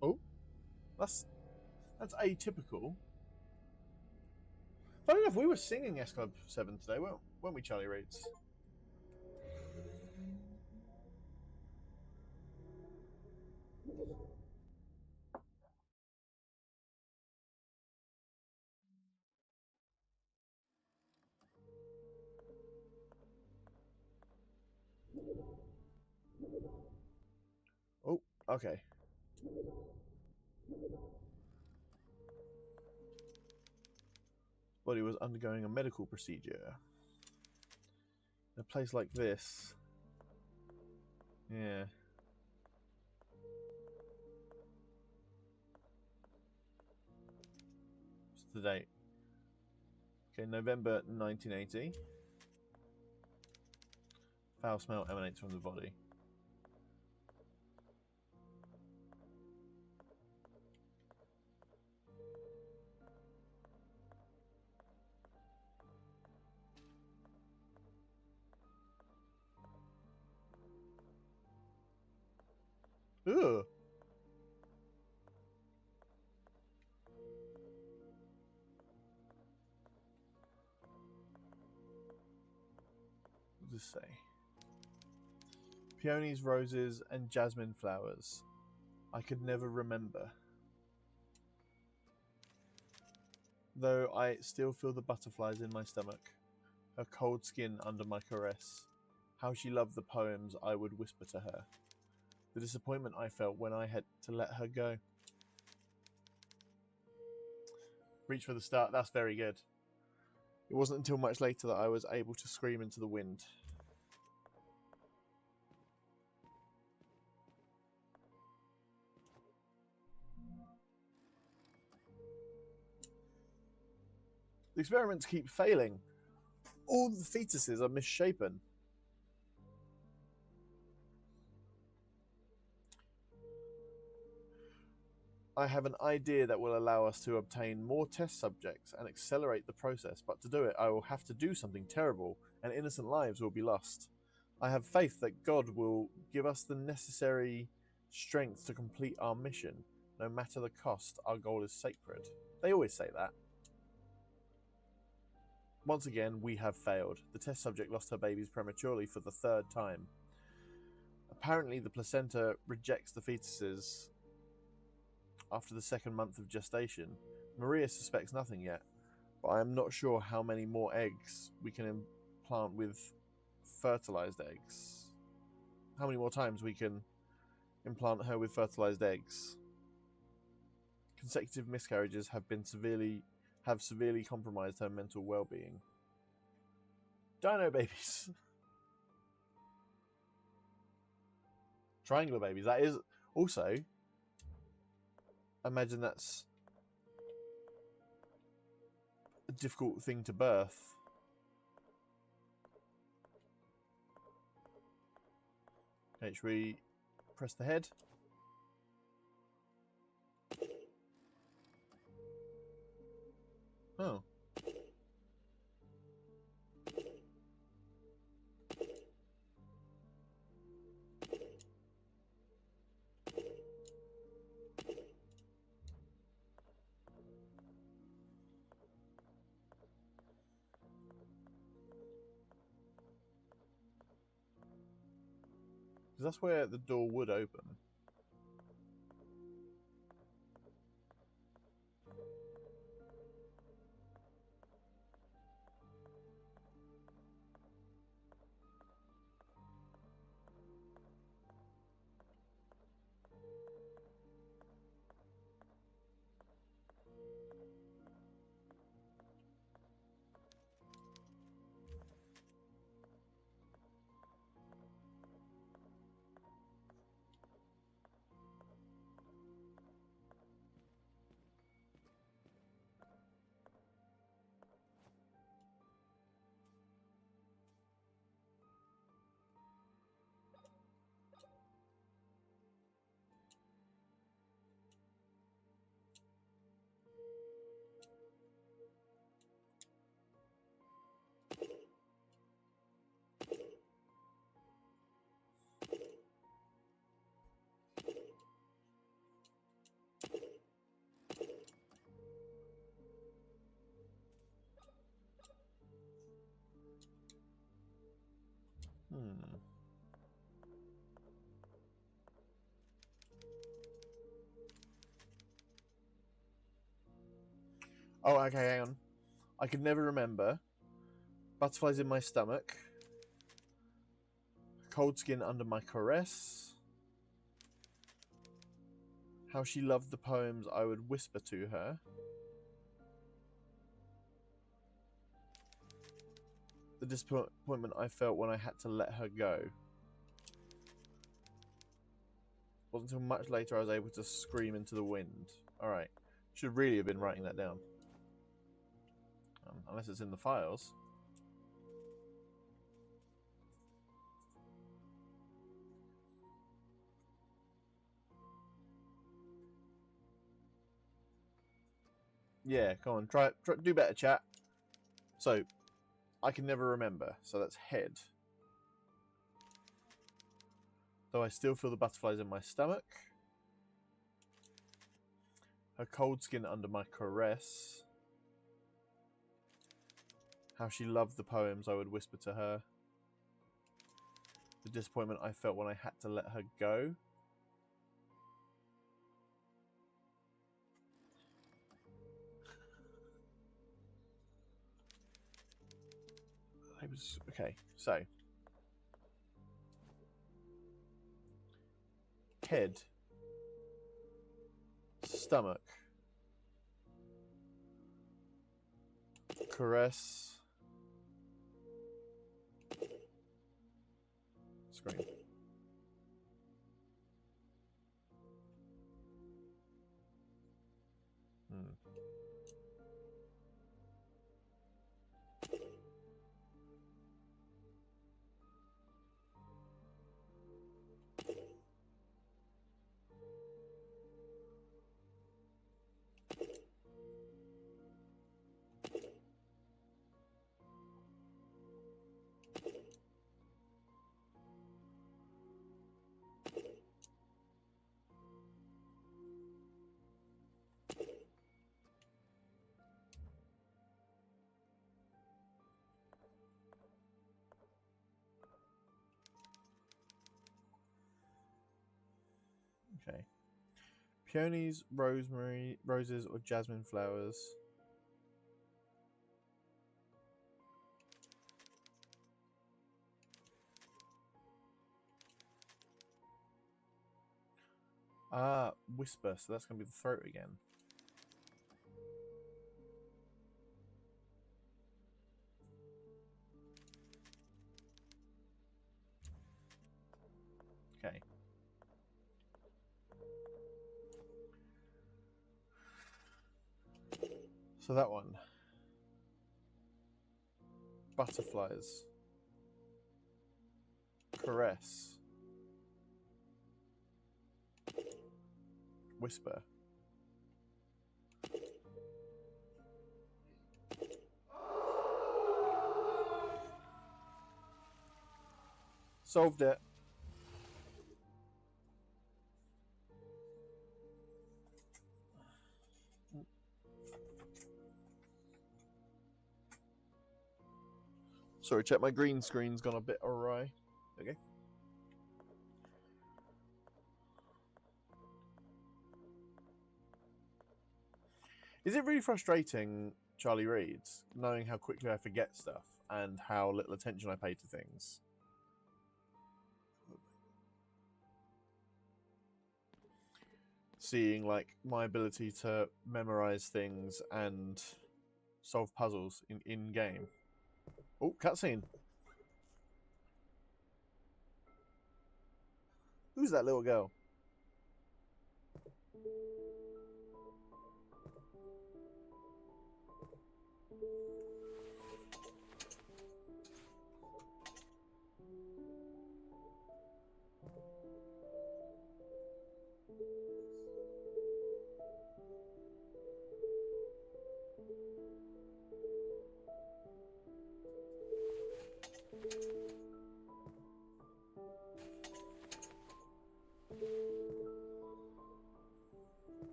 Oh, that's atypical. Funny enough, we were singing S Club 7 today, weren't we, Charlie Reeds? Oh, okay. Body was undergoing a medical procedure. In a place like this. Yeah. What's the date? Okay, November 1980. Foul smell emanates from the body. Ugh. What does this say? Peonies, roses, and jasmine flowers. I could never remember. Though I still feel the butterflies in my stomach. Her cold skin under my caress. How she loved the poems I would whisper to her. The disappointment I felt when I had to let her go. Reach for the start. That's very good. It wasn't until much later that I was able to scream into the wind. The experiments keep failing. All the fetuses are misshapen. I have an idea that will allow us to obtain more test subjects and accelerate the process, but to do it, I will have to do something terrible, and innocent lives will be lost. I have faith that God will give us the necessary strength to complete our mission. No matter the cost, our goal is sacred. They always say that. Once again, we have failed. The test subject lost her babies prematurely for the third time. Apparently, the placenta rejects the fetuses after the second month of gestation. Maria suspects nothing yet, but I am not sure how many more eggs we can implant with fertilized eggs. How many more times we can implant her with fertilized eggs. Consecutive miscarriages have severely compromised her mental well-being. Dino babies. Triangular babies. That is also... Imagine that's a difficult thing to birth. Okay, should we press the head? Oh. Because that's where the door would open. Hmm. Oh, okay, hang on. I could never remember. Butterflies in my stomach. Cold skin under my caress. How she loved the poems I would whisper to her. The disappointment I felt when I had to let her go. Wasn't until much later I was able to scream into the wind. Alright. Should really have been writing that down. Unless it's in the files. Yeah, come on. Try do better, chat. So, I can never remember. So that's head. Though I still feel the butterflies in my stomach. Her cold skin under my caress. How she loved the poems I would whisper to her. The disappointment I felt when I had to let her go. Okay, so head, stomach, caress, scream. Okay. Peonies, rosemary, roses, or jasmine flowers. Ah, whisper. So that's going to be the throat again. Okay. So that one. Butterflies. Caress. whisper. Solved it. Sorry, check my green screen's gone a bit awry. Okay. Is it really frustrating, Charlie Reads, knowing how quickly I forget stuff and how little attention I pay to things? Seeing like my ability to memorize things and solve puzzles in game. Oh, cutscene. Who's that little girl?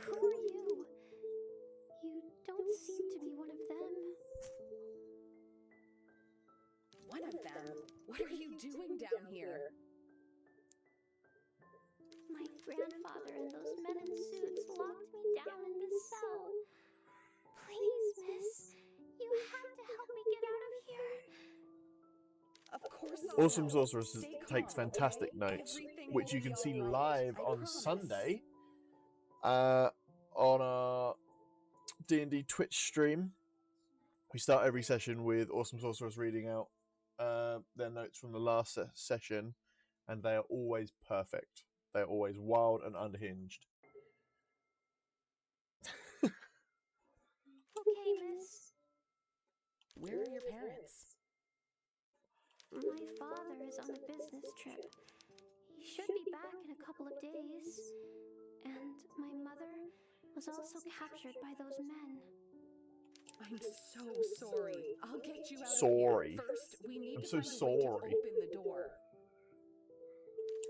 Who are you? You don't seem to be one of them. One of them? What are you doing down here? My grandfather and those men in suits locked me down in this cell. Please, miss, you have to help me get out of here. Of course I'll Awesome help. Sorceress Stay takes calm, fantastic okay? notes, Everything which will you can be see all live right, I on promise. Sunday on our D&D Twitch stream. We start every session with Awesome Sorceress reading out their notes from the last session, and they are always perfect. They're always wild and unhinged. Okay, miss. Where are your parents? My father is on a business trip. He should be back in a couple of days. And my mother was also captured by those men. I'm so sorry. I'll get you out Sorry. of here. First, we need I'm to so find a way to sorry. open the door.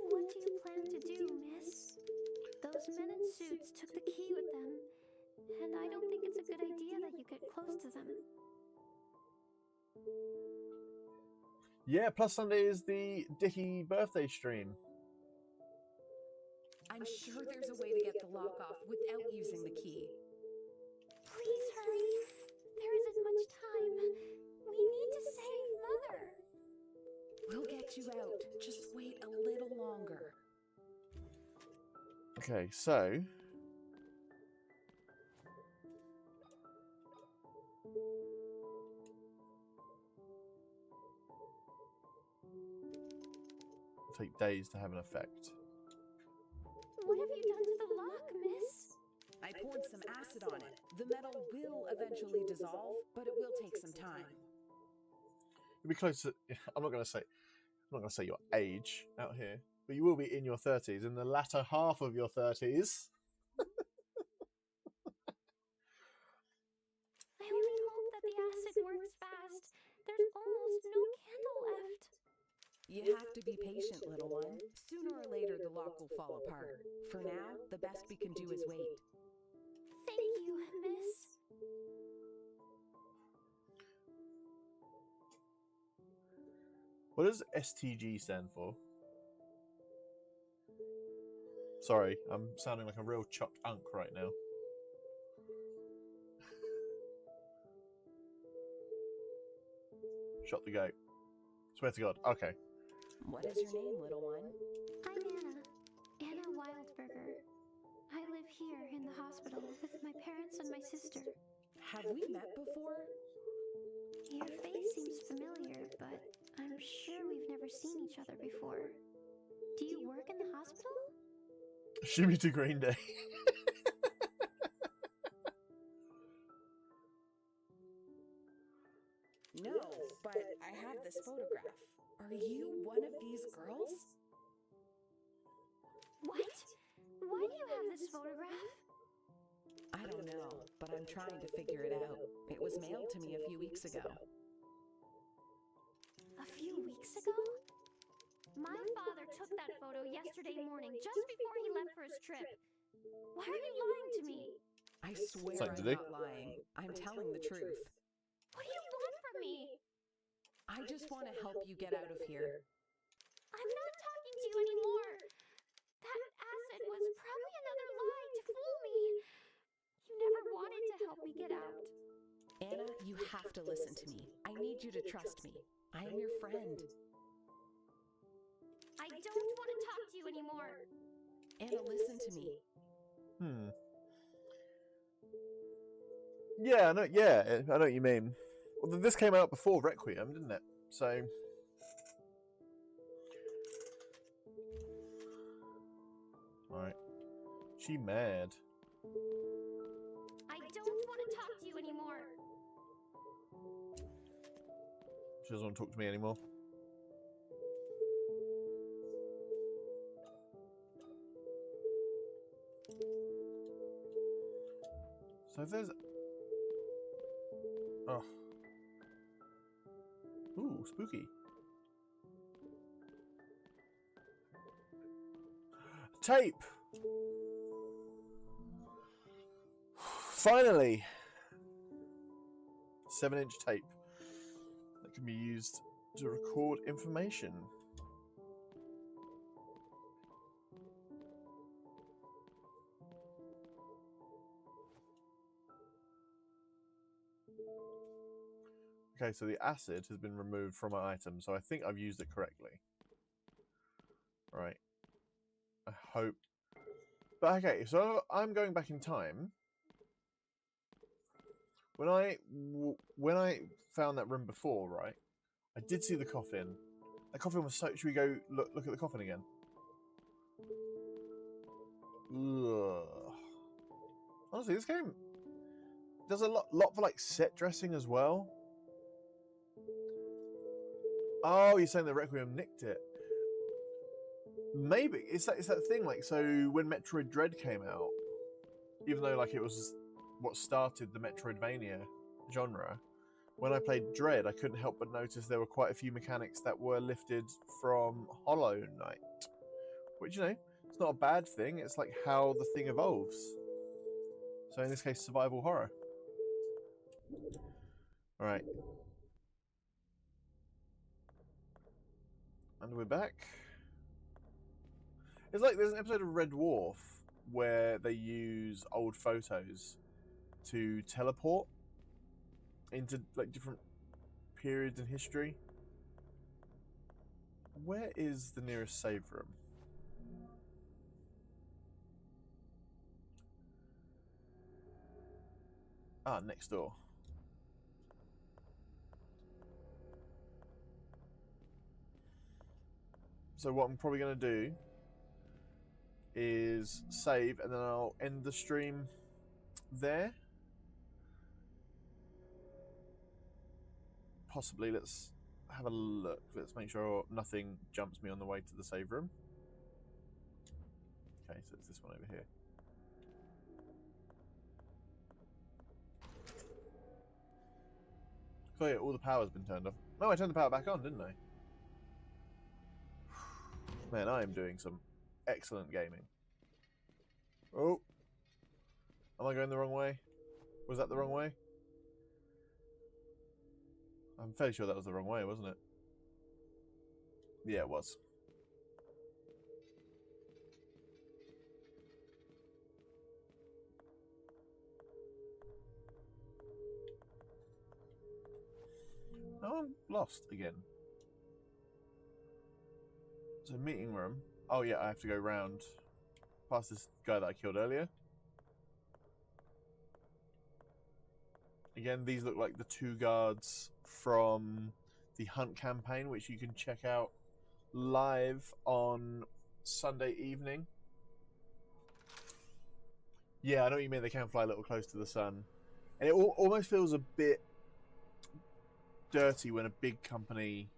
What do you plan to do, miss? Those men in suits took the key with them, and I don't think it's a good idea that you get close to them. Yeah, plus Sunday is the Dicky birthday stream. I'm sure there's a way to get the lock off without using the key. Please hurry. There isn't much time. We need to save Mother. We'll get you out. Just wait a little longer. Okay, so it'll take days to have an effect. What have you done to the lock, miss? I poured some acid on it. The metal will eventually dissolve, but it will take some time. You'll be close to. I'm not going to say your age out here, but you will be in your 30s, in the latter half of your 30s. I only hope that the acid works fast. There's almost no candle left. You have to be patient, little one. Sooner or later, the lock will fall apart. For now, the best we can do is wait. Thank you, miss. What does STG stand for? Sorry, I'm sounding like a real chopped unk right now. Shot the goat. Swear to God. Okay. What is your name, little one? I'm Anna. Anna Wildberger. I live here in the hospital with my parents and my sister. Have we met before? Your face seems familiar, but I'm sure we've never seen each other before. Do you work in the hospital? Shimmy to Green Day. No, but I have this photograph. Are you one of these girls? What? Why do you have this photograph? I don't know, but I'm trying to figure it out. It was mailed to me a few weeks ago. A few weeks ago? My father took that photo yesterday morning, just before he left for his trip. Why are you lying to me? I swear Something I'm to do. not lying. I'm telling the truth. What do you want from me? I just want to help you get out of here. I'm not talking to you anymore. That acid was probably another lie to fool me. You never wanted to help me get out. Anna, you have to listen to me. I need you to trust me. I am your friend. I don't want to talk to you anymore. Anna, listen to me. Yeah, I know. Yeah, I know what you mean. Well, this came out before Requiem, didn't it? So. Alright. She mad. I don't want to talk to you anymore. She doesn't want to talk to me anymore. So if there's... Oh. Ooh, spooky. Tape! Finally! 7-inch tape that can be used to record information. Okay, so the acid has been removed from my item, so I think I've used it correctly. Right. I hope. But okay, so I'm going back in time. When I found that room before, right, I did see the coffin. That coffin was so... Should we go look at the coffin again? Ugh. Honestly, this game does a lot for like set dressing as well. Oh, you're saying the Requiem nicked it? Maybe it's that thing. Like, so when Metroid Dread came out, even though like it was what started the Metroidvania genre, when I played Dread, I couldn't help but notice there were quite a few mechanics that were lifted from Hollow Knight, which, you know, it's not a bad thing. It's like how the thing evolves. So in this case, survival horror. All right. And we're back. It's like there's an episode of Red Dwarf where they use old photos to teleport into like different periods in history. Where is the nearest save room? Ah, next door. So what I'm probably going to do is save, and then I'll end the stream there. Possibly. Let's have a look. Let's make sure nothing jumps me on the way to the save room. Okay, so it's this one over here. So yeah, all the power's been turned off. No, I turned the power back on, didn't I? Man, I am doing some excellent gaming. Oh. Am I going the wrong way? Was that the wrong way? I'm fairly sure that was the wrong way, wasn't it? Yeah, it was. Oh, I'm lost again. So, meeting room. Oh, yeah, I have to go round past this guy that I killed earlier. Again, these look like the two guards from the Hunt campaign, which you can check out live on Sunday evening. Yeah, I know what you mean. They can fly a little close to the sun. And it almost feels a bit dirty when a big company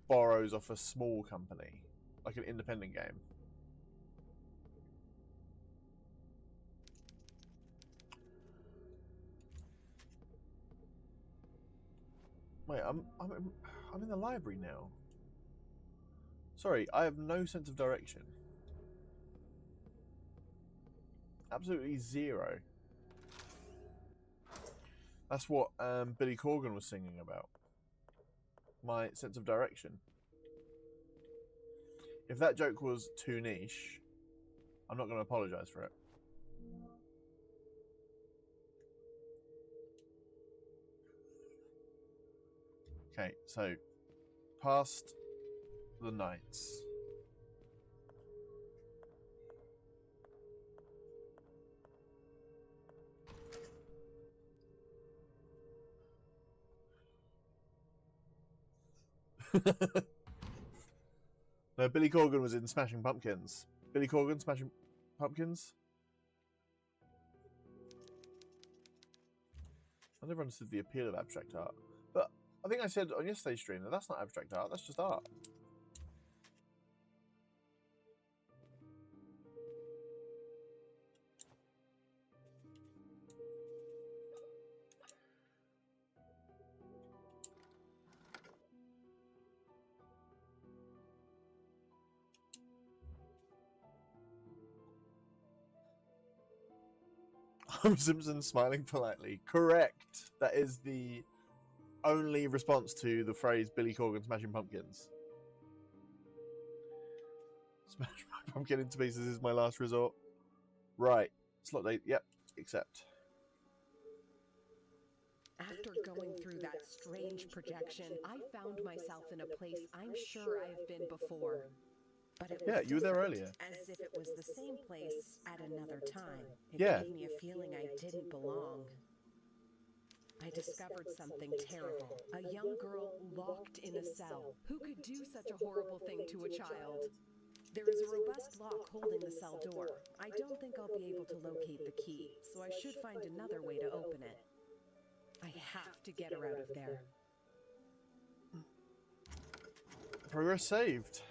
borrows off a small company, like an independent game. Wait, I'm in the library now. Sorry, I have no sense of direction. Absolutely zero. That's what Billy Corgan was singing about. My sense of direction. If that joke was too niche, I'm not going to apologise for it. Okay, so past the knights. No, Billy Corgan was in Smashing Pumpkins. Billy Corgan, Smashing Pumpkins. I never understood the appeal of abstract art. But I think I said on yesterday's stream that that's not abstract art, that's just art. Homer Simpson smiling politely. Correct. That is the only response to the phrase Billy Corgan Smashing Pumpkins. Smash my pumpkin into pieces is my last resort. Right. Slot date. Yep. Accept. After going through that strange projection, I found myself in a place I'm sure I've been before. But it was Yeah, you were there different, earlier. as if it was the same place at another time. It Yeah. gave me a feeling I didn't belong. I discovered something terrible. A young girl locked in a cell. Who could do such a horrible thing to a child? There is a robust lock holding the cell door. I don't think I'll be able to locate the key, so I should find another way to open it. I have to get her out of there. Progress saved.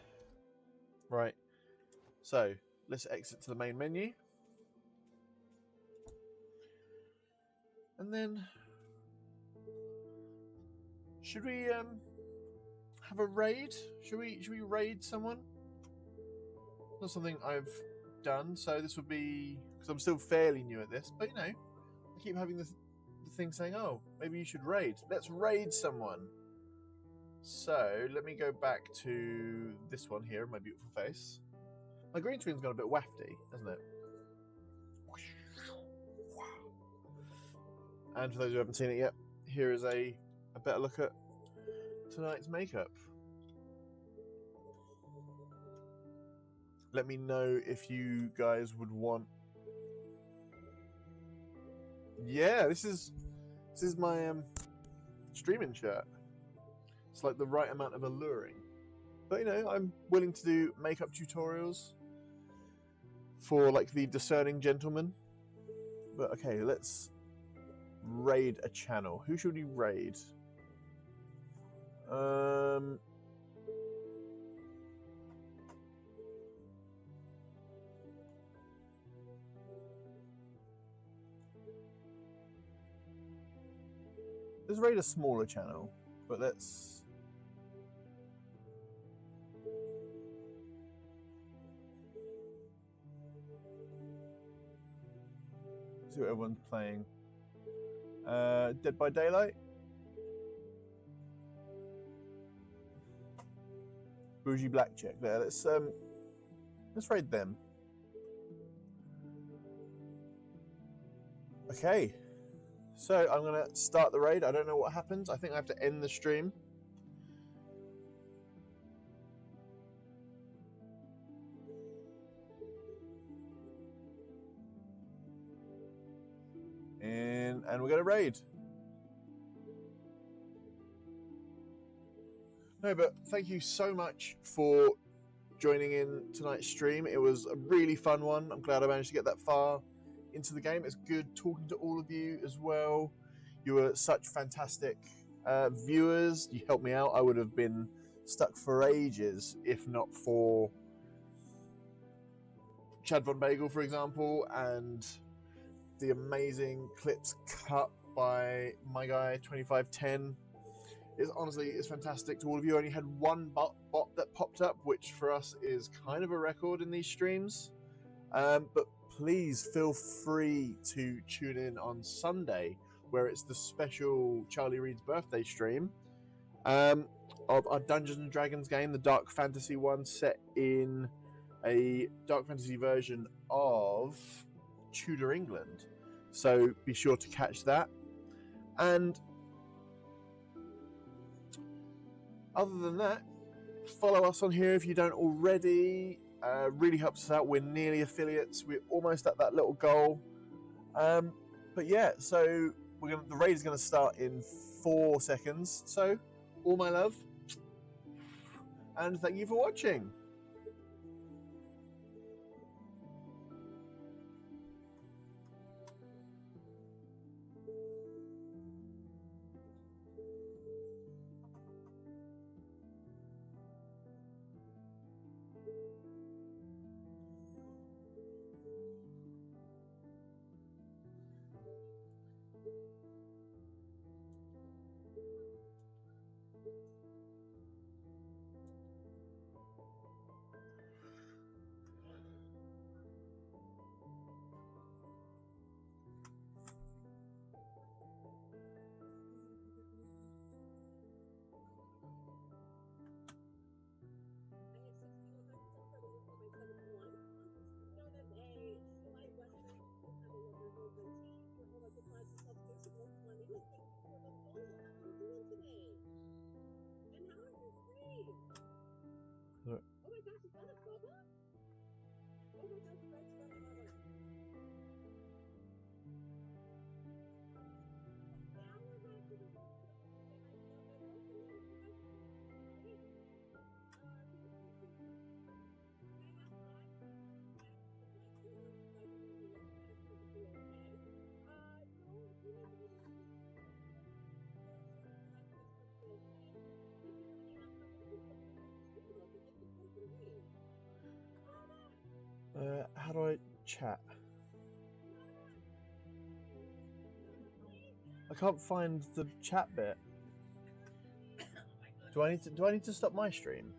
Right. So, let's exit to the main menu. And then... should we have a raid? Should we raid someone? Not something I've done, so this would be... because I'm still fairly new at this, but you know, I keep having the thing saying, oh, maybe you should raid. Let's raid someone. So, let me go back to this one here, my beautiful face. My green screen's got a bit wafty, hasn't it? And for those who haven't seen it yet, here is a better look at tonight's makeup. Let me know if you guys would want... yeah, this is my streaming shirt. It's like the right amount of alluring. But you know, I'm willing to do makeup tutorials for like the discerning gentleman. But okay, let's raid a channel. Who should we raid? Let's raid a smaller channel, but let's... see what everyone's playing. Dead by Daylight. Bougie Black Chick. There. Let's raid them. Okay. So I'm gonna start the raid. I don't know what happens. I think I have to end the stream. And we're going to raid. No, but thank you so much for joining in tonight's stream. It was a really fun one. I'm glad I managed to get that far into the game. It's good talking to all of you as well. You were such fantastic viewers. You helped me out. I would have been stuck for ages if not for Chad Von Bagel, for example, and the amazing clips cut by my guy 2510. It's fantastic to all of you. I only had one bot that popped up, which for us is kind of a record in these streams. But please feel free to tune in on Sunday, where it's the special Charlie Reed's birthday stream of our Dungeons and Dragons game, the Dark Fantasy one, set in a Dark Fantasy version of Tudor England. So be sure to catch that. And other than that, follow us on here if you don't already. Really helps us out. We're nearly affiliates. We're almost at that little goal. But yeah, so the raid is going to start in 4 seconds. So, all my love, and thank you for watching. How do I chat? I can't find the chat bit. Do I need to stop my stream?